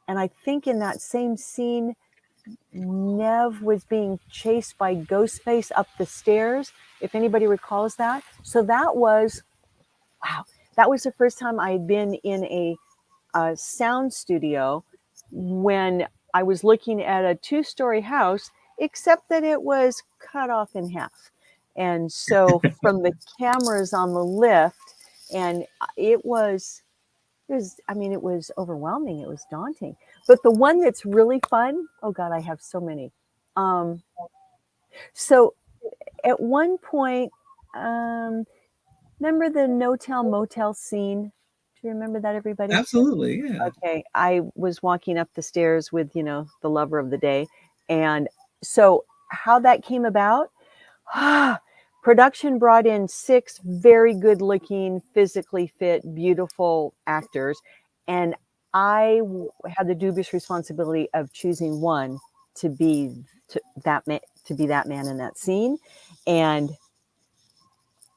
I think in that same scene, Nev was being chased by Ghostface up the stairs, if anybody recalls that. So that was, wow, that was the first time I had been in a sound studio when I was looking at a 2-story house, except that it was cut off in half. And so from the cameras on the lift, and I mean, it was overwhelming. It was daunting. But the one that's really fun, oh God, I have so many. So at one point, remember the no-tell motel scene? Do you remember that, everybody? Absolutely, yeah. Okay, I was walking up the stairs with, the lover of the day. And so how that came about, production brought in 6 very good looking, physically fit, beautiful actors. And I had the dubious responsibility of choosing one to be that man in that scene. And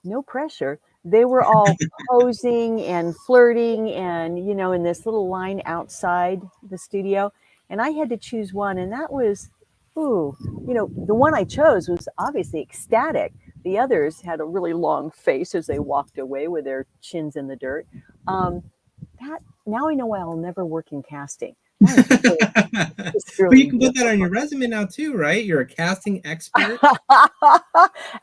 no pressure. They were all posing and flirting and, in this little line outside the studio. And I had to choose one. And that was, the one I chose was obviously ecstatic. The others had a really long face as they walked away with their chins in the dirt. Now I know why I'll never work in casting. But you can put that on your resume now too, right? You're a casting expert.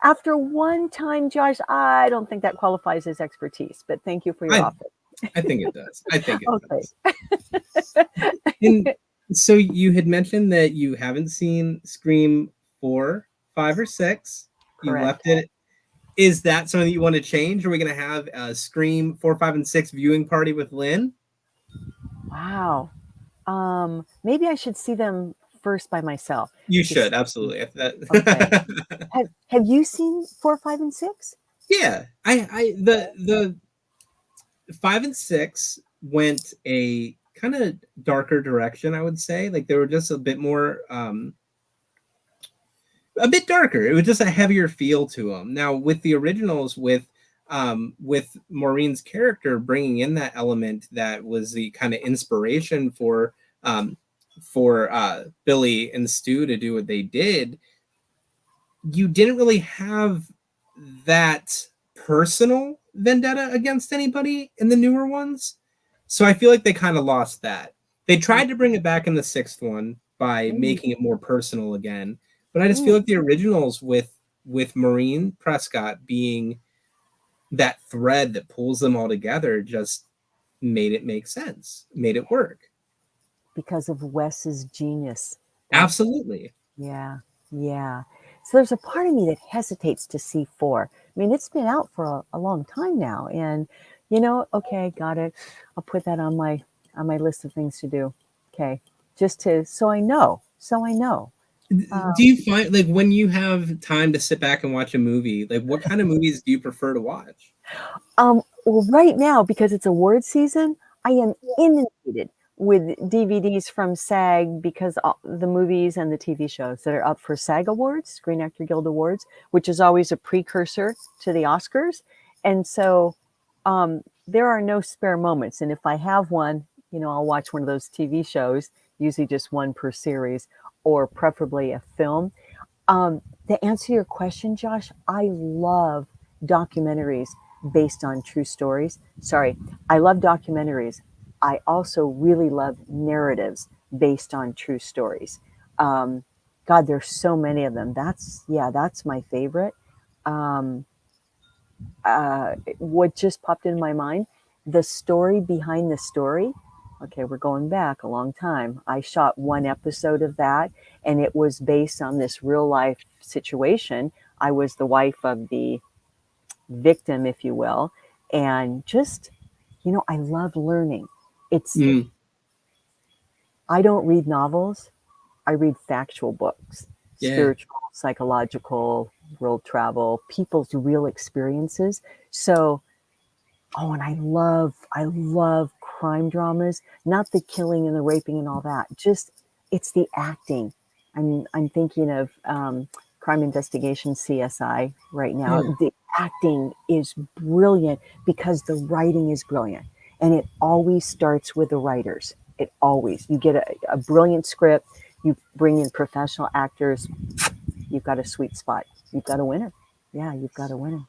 After one time, Josh, I don't think that qualifies as expertise, but thank you for your offer. I think it does. I think it does. And so you had mentioned that you haven't seen Scream 4, 5, or 6. Correct. You left it. Is that something that you want to change? Are we going to have a Scream 4, 5, and 6 viewing party with Lynn? Wow. Maybe I should see them first by myself. You should, absolutely. Okay. Have you seen 4, 5, and 6? Yeah. The 5 and 6 went a kind of darker direction, I would say. Like they were just a bit more a bit darker. It was just a heavier feel to them. Now with the originals, with Maureen's character bringing in that element that was the kind of inspiration for Billy and Stu to do what they did, you didn't really have that personal vendetta against anybody in the newer ones. So I feel like they kind of lost that. They tried to bring it back in the 6th one by making it more personal again. But I just feel like the originals with Maureen Prescott being that thread that pulls them all together just made it make sense, made it work. Because of Wes's genius. Absolutely. Yeah. So there's a part of me that hesitates to see 4. I mean, it's been out for a long time now. And, okay, got it. I'll put that on my list of things to do. Okay. So I know. Do you find, like, when you have time to sit back and watch a movie, like, what kind of movies do you prefer to watch? Well, right now, because it's award season, I am inundated with DVDs from SAG because the movies and the TV shows that are up for SAG Awards, Screen Actor Guild Awards, which is always a precursor to the Oscars. And so there are no spare moments. And if I have one, I'll watch one of those TV shows, usually just one per series, or preferably a film. To answer your question, Josh, I love documentaries based on true stories. Sorry, I love documentaries. I also really love narratives based on true stories. God, there's so many of them. That's my favorite. What just popped in my mind, the story behind the story. Okay, we're going back a long time. I shot one episode of that, and it was based on this real life situation. I was the wife of the victim, if you will. And just, I love learning. I don't read novels. I read factual books, spiritual, psychological, world travel, people's real experiences. So, and I love crime dramas, not the killing and the raping and all that. Just, it's the acting. I'm thinking of crime investigation CSI right now. Yeah. The acting is brilliant because the writing is brilliant. And it always starts with the writers. It always. You get a brilliant script, you bring in professional actors, you've got a sweet spot. You've got a winner. Yeah, you've got a winner.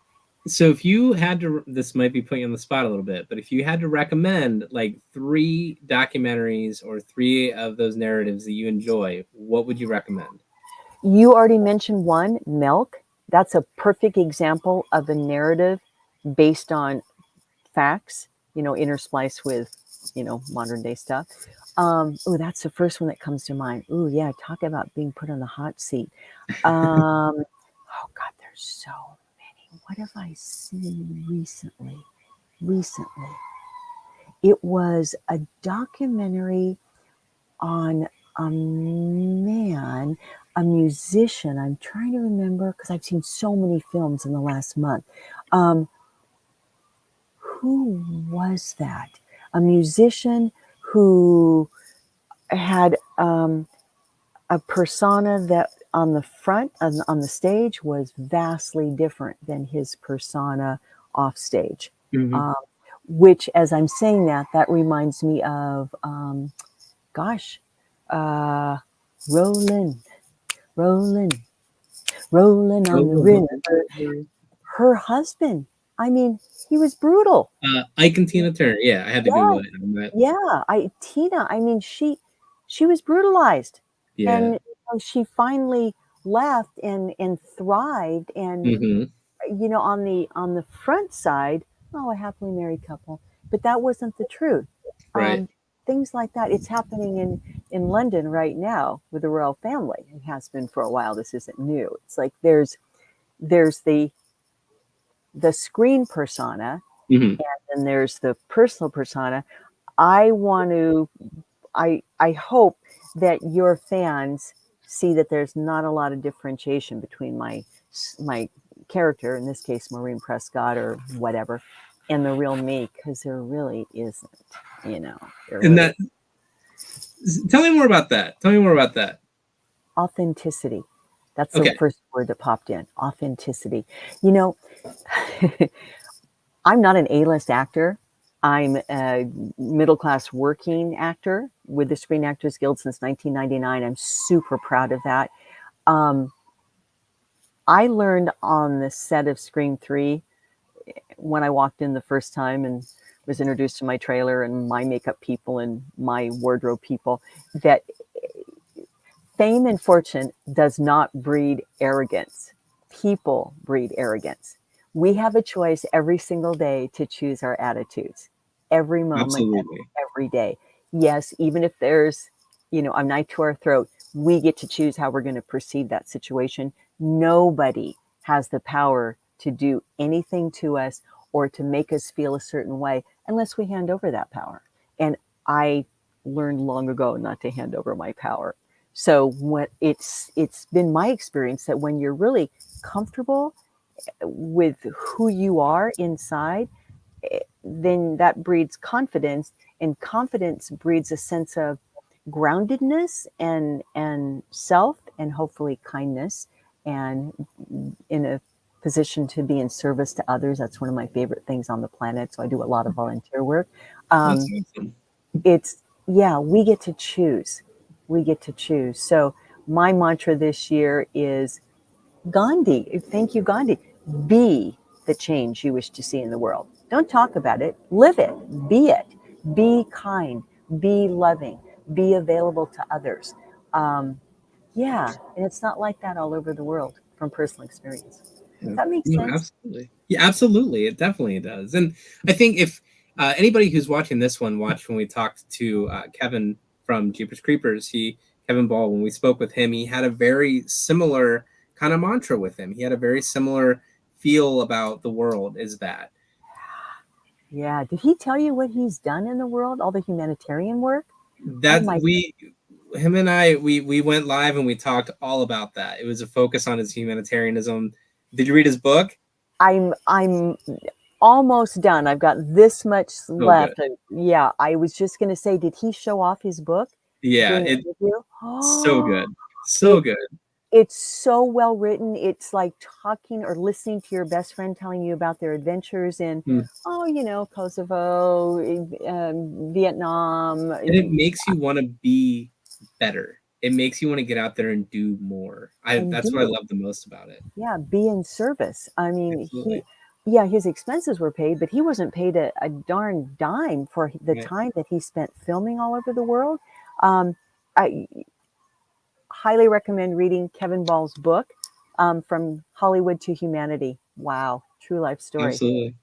So if you had to, this might be putting you on the spot a little bit, but if you had to recommend like 3 documentaries or 3 of those narratives that you enjoy, what would you recommend? You already mentioned one, Milk. That's a perfect example of a narrative based on facts, interspliced with, modern day stuff. Oh, that's the first one that comes to mind. Oh, yeah, talk about being put on the hot seat. Oh God, there's so many. What have I seen recently? It was a documentary on a man, a musician. I'm trying to remember because I've seen so many films in the last month. Who was that? A musician who had a persona that on the front, on the stage, was vastly different than his persona off stage. Mm-hmm. Which, as I'm saying that reminds me of, Rolling on the river. Her husband, I mean, he was brutal. Ike and Tina Turner. Yeah, I had to Google it. Yeah, Tina, I mean, she was brutalized. Yeah. And she finally left and thrived. And, Mm-hmm. on the front side, a happily married couple. But that wasn't the truth. Right. Things like that. It's happening in London right now with the royal family. It has been for a while. This isn't new. It's like there's the screen persona, and then there's the personal persona. I hope that your fans see that there's not a lot of differentiation between my character, in this case Maureen Prescott or whatever, and the real me, because there really isn't. Tell me more about that. Authenticity. That's Okay. the first word that popped in. Authenticity. I'm not an A-list actor. I'm a middle-class working actor with the Screen Actors Guild since 1999. I'm super proud of that. I learned on the set of Scream 3 when I walked in the first time and was introduced to my trailer and my makeup people and my wardrobe people, that fame and fortune does not breed arrogance. People breed arrogance. We have a choice every single day to choose our attitudes. Every moment, Absolutely. every day. Yes, even if there's, a knife to our throat, we get to choose how we're going to perceive that situation. Nobody has the power to do anything to us or to make us feel a certain way unless we hand over that power. And I learned long ago not to hand over my power. So what it's been my experience that when you're really comfortable with who you are inside, then that breeds confidence, and confidence breeds a sense of groundedness and self, and hopefully kindness, and in a position to be in service to others. That's one of my favorite things on the planet. So I do a lot of volunteer work. That's awesome. We get to choose. So my mantra this year is Gandhi. Thank you, Gandhi. Be the change you wish to see in the world. Don't talk about it. Live it. Be it. Be kind. Be loving. Be available to others. And it's not like that all over the world from personal experience. Does that make sense? Absolutely. Yeah, absolutely. It definitely does. And I think if anybody who's watching this one watched when we talked to Kevin from Jeepers Creepers, Kevin Ball, when we spoke with him, he had a very similar kind of mantra with him. He had a very similar feel about the world as that. Yeah. Did he tell you what he's done in the world? All the humanitarian work? Him and I went live and we talked all about that. It was a focus on his humanitarianism. Did you read his book? I'm almost done. I've got this much left. Yeah, I was just going to say, did he show off his book? Yeah, so good. So good. It's so well written. It's like talking or listening to your best friend telling you about their adventures in, Kosovo, Vietnam. And it makes you want to be better. It makes you want to get out there and do more. And That's what I do. love the most about it. Yeah, be in service. I mean, Absolutely. his expenses were paid, but he wasn't paid a darn dime for the Right. time that he spent filming all over the world. I highly recommend reading Kevin Ball's book, From Hollywood to Humanity. Wow, true life story. Absolutely.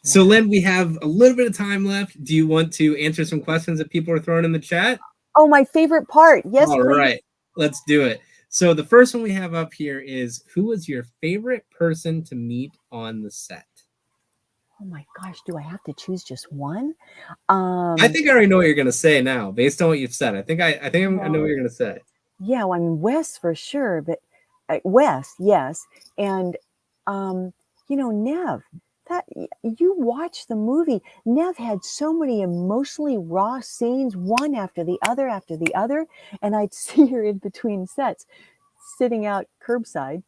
So, Lynn, we have a little bit of time left. Do you want to answer some questions that people are throwing in the chat? Oh, my favorite part. Yes, All please. right, let's do it. So the first one we have up here is, who was your favorite person to meet on the set? Oh my gosh, do I have to choose just one? I think I already know what you're going to say now, based on what you've said. I know what you're going to say. Yeah, well, I'm Wes for sure, but Wes, yes, and Nev. That you watch the movie, Nev had so many emotionally raw scenes, one after the other, and I'd see her in between sets, sitting out curbside,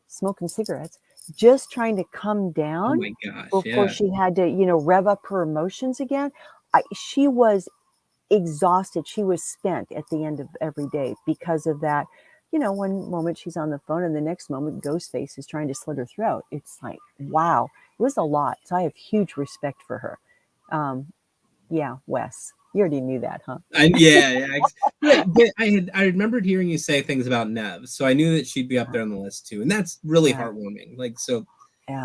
smoking cigarettes, just trying to come Oh down my gosh, before yeah. she had to, rev up her emotions again. She was exhausted. She was spent at the end of every day because of that. One moment she's on the phone and the next moment Ghostface is trying to slit her throat. It's like, wow, it was a lot. So I have huge respect for her. Yeah, Wes, you already knew that, huh? Yeah. But I remembered hearing you say things about Nev, so I knew that she'd be up there on the list too, and that's really heartwarming. Like, so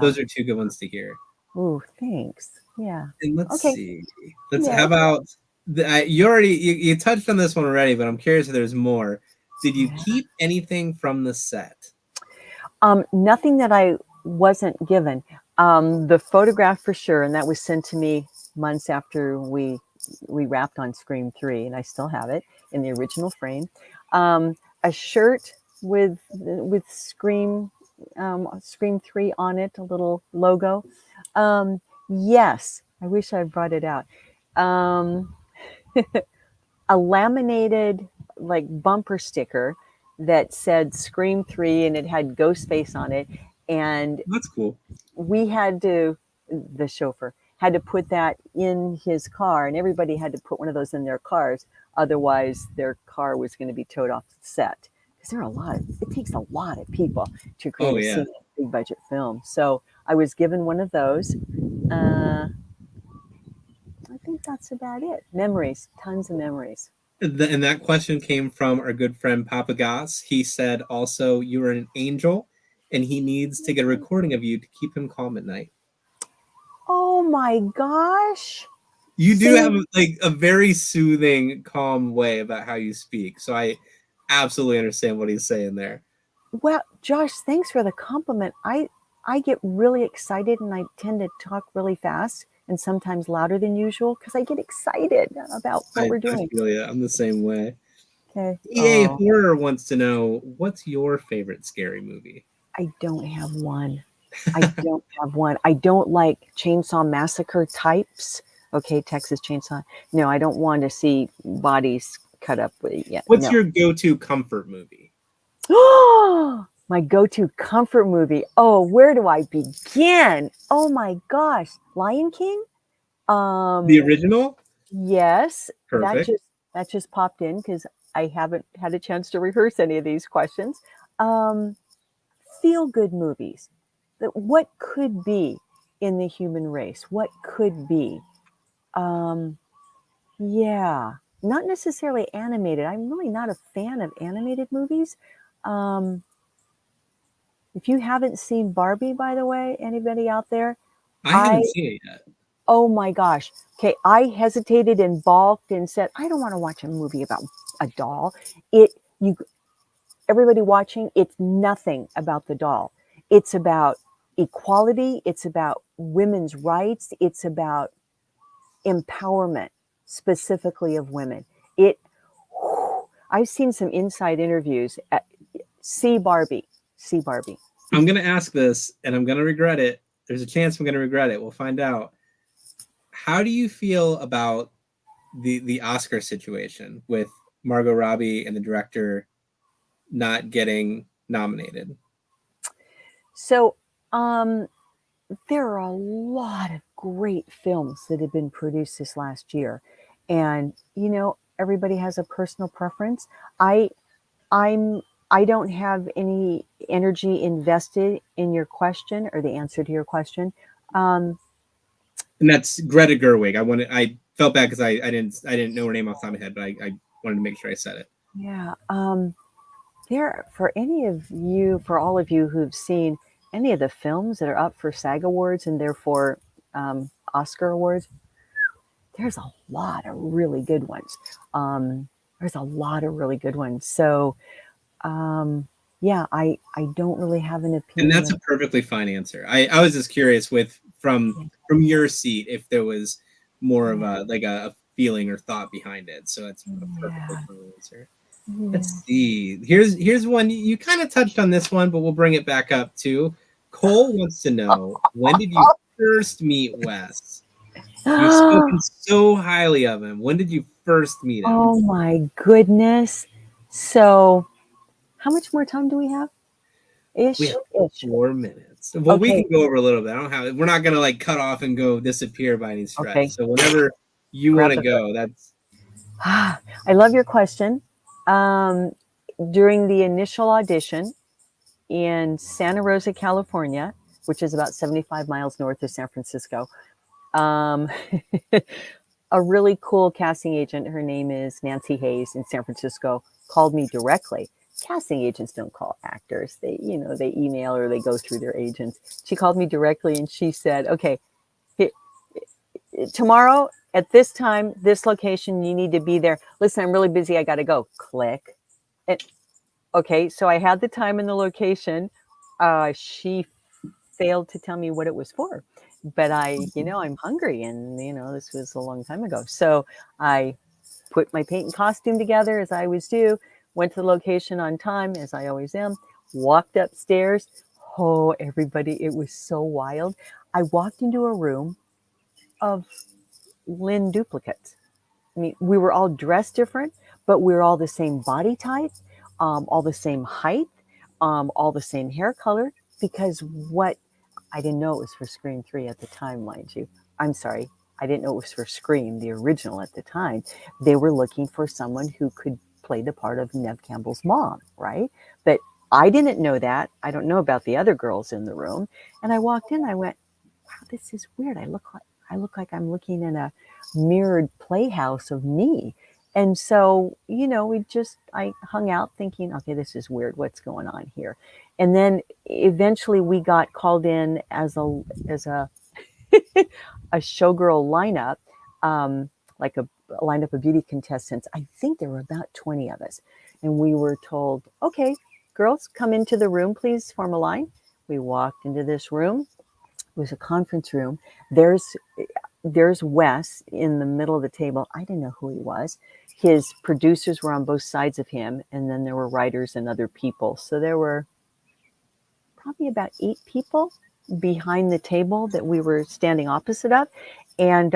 those are two good ones to hear. Ooh, thanks. Yeah. And let's Okay. see. How about you touched on this one already, but I'm curious if there's more. Did you keep anything from the set? Nothing that I wasn't given. The photograph for sure, and that was sent to me months after we wrapped on Scream 3, and I still have it in the original frame. A shirt with Scream 3 on it, a little logo. Yes, I wish I brought it out. A laminated like bumper sticker that said Scream 3 and it had Ghostface on it. And that's cool. We had to, the chauffeur had to put that in his car, and everybody had to put one of those in their cars. Otherwise, their car was going to be towed off the set. Because it takes a lot of people to create a big budget film. So I was given one of those. I think that's about it. Memories, tons of memories. And that question came from our good friend Papa Goss. He said also, you are an angel, and he needs to get a recording of you to keep him calm at night. Oh my gosh. You do have like a very soothing, calm way about how you speak. So I absolutely understand what he's saying there. Well, Josh, thanks for the compliment. I get really excited and I tend to talk really fast and sometimes louder than usual because I get excited about what we're doing. I feel you. I'm the same way. Okay. EA Horror wants to know, what's your favorite scary movie? I don't have one. I don't like Chainsaw Massacre types. Okay, Texas Chainsaw. No, I don't want to see bodies cut up with it yet. What's your go-to comfort movie? My go-to comfort movie. Oh, where do I begin? Oh my gosh. Lion King? The original? Yes. Perfect. That just popped in because I haven't had a chance to rehearse any of these questions. Feel-good movies. What could be in the human race? What could be? Yeah. Not necessarily animated. I'm really not a fan of animated movies. If you haven't seen Barbie, by the way, anybody out there? I haven't seen it yet. Oh my gosh. Okay, I hesitated and balked and said, I don't want to watch a movie about a doll. Everybody watching, it's nothing about the doll. It's about equality. It's about women's rights. It's about empowerment, specifically of women. I've seen some inside interviews. See Barbie. I'm going to ask this, and I'm going to regret it. There's a chance I'm going to regret it. We'll find out. How do you feel about the Oscar situation with Margot Robbie and the director not getting nominated? So, there are a lot of great films that have been produced this last year, and everybody has a personal preference. I'm I don't have any energy invested in your question or the answer to your question. Um, And that's Greta Gerwig. I felt bad because I didn't know her name off the top of my head, but I wanted to make sure I said it. yeah, there for all of you who've seen any of the films that are up for SAG Awards and therefore Oscar Awards, there's a lot of really good ones. There's a lot of really good ones. So, yeah, I don't really have an And that's opinion. a perfectly fine answer. I was just curious from your seat if there was more of a feeling or thought behind it. So it's a perfectly Yeah, fine answer. yeah. Let's see. Here's one. You kind of touched on this one, but we'll bring it back up too. Cole wants to know, when did you first meet Wes? You've spoken so highly of him. When did you first meet him? Oh my goodness. So, how much more time do we have? We Ish, have ish. 4 minutes. Well, we Okay, can go over a little bit. We're not gonna like cut off and go disappear by any stretch. okay. So whenever you want Grab to the hook. go, that's I love your question. Um, During the initial audition in Santa Rosa, California, which is about 75 miles north of San Francisco, um, a really cool casting agent, her name is Nancy Hayes in San Francisco, called me directly. Casting agents don't call actors. They email or they go through their agents. She called me directly and she said, okay, tomorrow at this time, this location, you need to be there. Listen, I'm really busy. I got to go. Click. And, okay, so I had the time and the location. She failed to tell me what it was for, but I'm hungry, and this was a long time ago. So I put my paint and costume together as I always do. Went to the location on time, as I always am. Walked upstairs. Oh, everybody! It was so wild. I walked into a room of Lynn duplicates. I mean, we were all dressed different, but we were all the same body type, all the same height, all the same hair color. Because what I didn't know it was for Scream 3 at the time, mind you. I'm sorry, I didn't know it was for Scream, the original at the time. They were looking for someone who could play the part of Nev Campbell's mom, right? But I didn't know that. I don't know about the other girls in the room. And I walked in, I went, wow, this is weird. I look like I'm looking in a mirrored playhouse of me. And so, I hung out thinking, okay, this is weird. What's going on here? And then eventually we got called in as a a showgirl lineup, like a lineup of beauty contestants. I think there were about 20 of us. And we were told, okay, girls, come into the room, please form a line. We walked into this room. It was a conference room. There's Wes in the middle of the table. I didn't know who he was. His producers were on both sides of him, and then there were writers and other people. So there were probably about 8 people behind the table that we were standing opposite of. And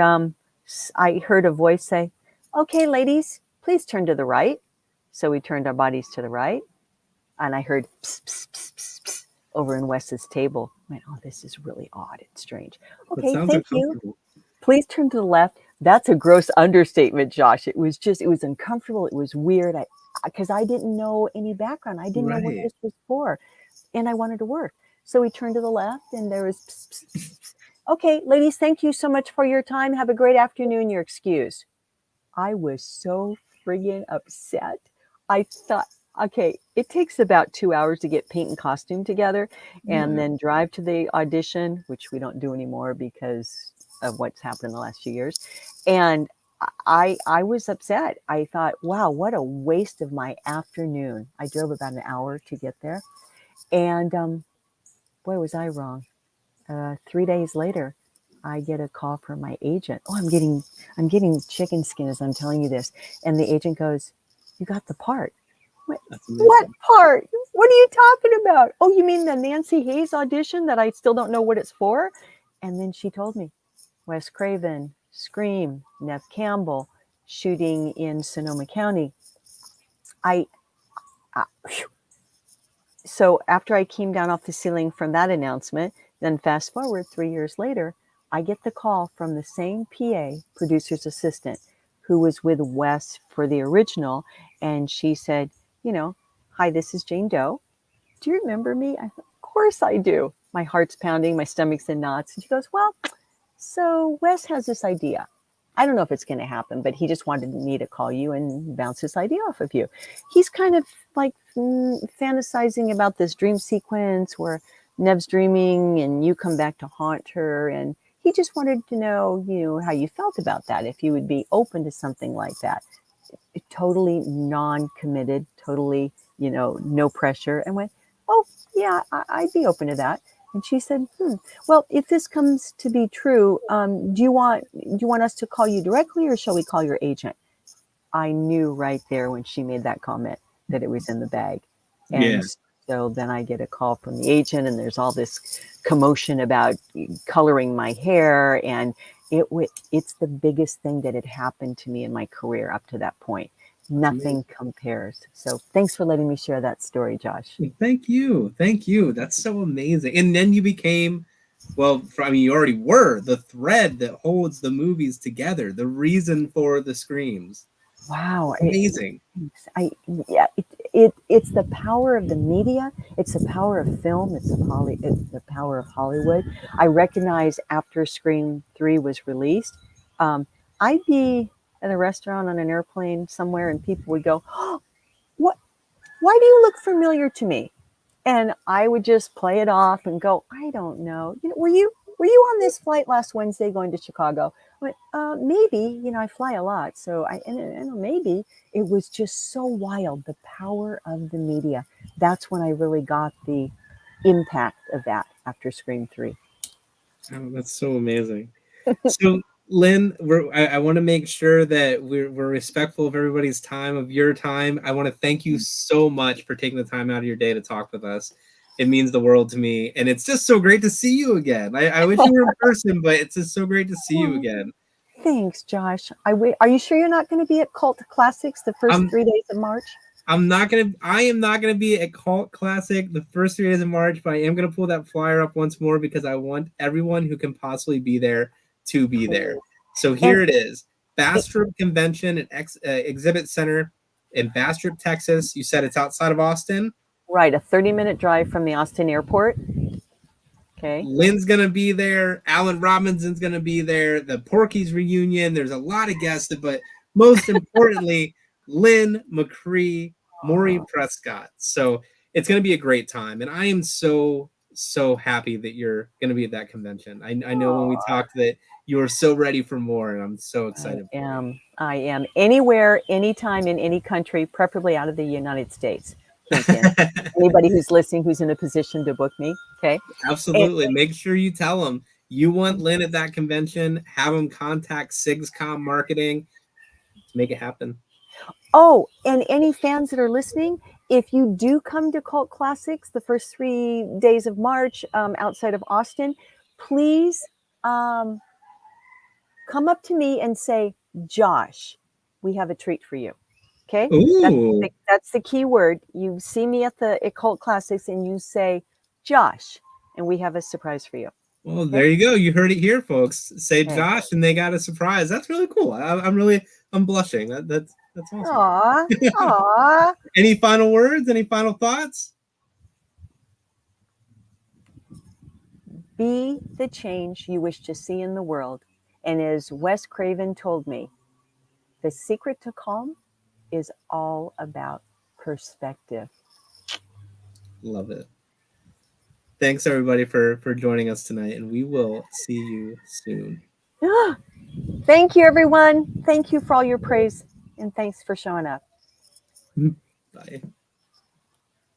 I heard a voice say, okay, ladies, please turn to the right. So we turned our bodies to the right, and I heard pss, pss, pss, pss, pss, over in Wes's table. I went, oh, this is really odd and strange. that Okay, sounds thank you. uncomfortable. Please turn to the left. That's a gross understatement, Josh. It was uncomfortable. It was weird. Because I didn't know any background. I didn't know what Right. this was for. And I wanted to work. So we turned to the left and there was, pss, pss, pss, pss. Okay, ladies, thank you so much for your time. Have a great afternoon. You're excused. I was so friggin' upset. I thought, okay, it takes about 2 hours to get paint and costume together and then drive to the audition, which we don't do anymore because of what's happened in the last few years. And I was upset. I thought, wow, what a waste of my afternoon. I drove about an hour to get there. And boy, was I wrong. 3 days later, I get a call from my agent. Oh, I'm getting chicken skin as I'm telling you this. And the agent goes, you got the part. What part? What are you talking about? Oh, you mean the Nancy Hayes audition that I still don't know what it's for? And then she told me, Wes Craven, Scream, Nev Campbell, shooting in Sonoma County. I So after I came down off the ceiling from that announcement, then fast forward 3 years later, I get the call from the same PA, producer's assistant, who was with Wes for the original. And she said, you know, hi, this is Jane Doe. Do you remember me? I thought, of course I do. My heart's pounding, my stomach's in knots. And she goes, well, so Wes has this idea. I don't know if it's going to happen, but he just wanted me to call you and bounce this idea off of you. He's kind of like fantasizing about this dream sequence where Nev's dreaming and you come back to haunt her. And he just wanted to know, you know, how you felt about that, if you would be open to something like that. Totally non-committed, totally, you know, no pressure. And went, oh, yeah, I'd be open to that. And she said, well, if this comes to be true, do you want us to call you directly or shall we call your agent? I knew right there when she made that comment that it was in the bag. And Yeah. so then I get a call from the agent and there's all this commotion about coloring my hair. And it's the biggest thing that had happened to me in my career up to that point. Nothing compares. So thanks for letting me share that story, Josh. Thank you. Thank you. That's so amazing. And then you became, well, I mean, you already were the thread that holds the movies together, the reason for the screams. Wow. Amazing. It's the power of the media. It's the power of film. It's the power of Hollywood. I recognize after Scream 3 was released, I'd be at a restaurant on an airplane somewhere and people would go, oh, what? Why do you look familiar to me? And I would just play it off and go, I don't know. You know, were you on this flight last Wednesday going to Chicago? I went, maybe. You know, I fly a lot, so I maybe. It was just so wild. The power of the media. That's when I really got the impact of that after Scream 3. Oh, that's so amazing. So, Lynn, I want to make sure that we're respectful of everybody's time, of your time. I want to thank you so much for taking the time out of your day to talk with us. It means the world to me, and it's just so great to see you again. I wish you were in person, but it's just so great to see you again. Thanks, Josh. Are you sure you're not going to be at Cult Classics the first 3 days of March? I am not gonna be at Cult Classic the first 3 days of March, but I am gonna pull that flyer up once more because I want everyone who can possibly be there to be there. So here it is: Bastrop Convention and Exhibit Center in Bastrop, Texas. You said it's outside of Austin, right? A 30-minute drive from the Austin airport. Okay. Lynn's gonna be there. Alan Robinson's gonna be there. The Porky's reunion. There's a lot of guests, but most importantly, Lynn McRee, Maureen Prescott. So it's gonna be a great time, and I am so happy that you're gonna be at that convention. I know when we talked that you were so ready for more, and I'm so excited. I am anywhere, anytime, in any country, preferably out of the United States. Anybody who's listening who's in a position to book me, okay? Absolutely. Make sure you tell them you want Lynn at that convention. Have them contact SigsCom Marketing to make it happen. Oh, and any fans that are listening, if you do come to Cult Classics the first 3 days of March outside of Austin, please come up to me and say, Josh, we have a treat for you. Okay, that's the key word. You see me at Cult Classics and you say, Josh, and we have a surprise for you. Well, okay? There you go. You heard it here, folks. Say Josh, and they got a surprise. That's really cool. I'm blushing. That's awesome. Aww. Any final words? Any final thoughts? Be the change you wish to see in the world. And as Wes Craven told me, the secret to calm is all about perspective. Love it. Thanks everybody for joining us tonight, and we will see you soon. Thank you, everyone. Thank you for all your praise, and thanks for showing up. Bye.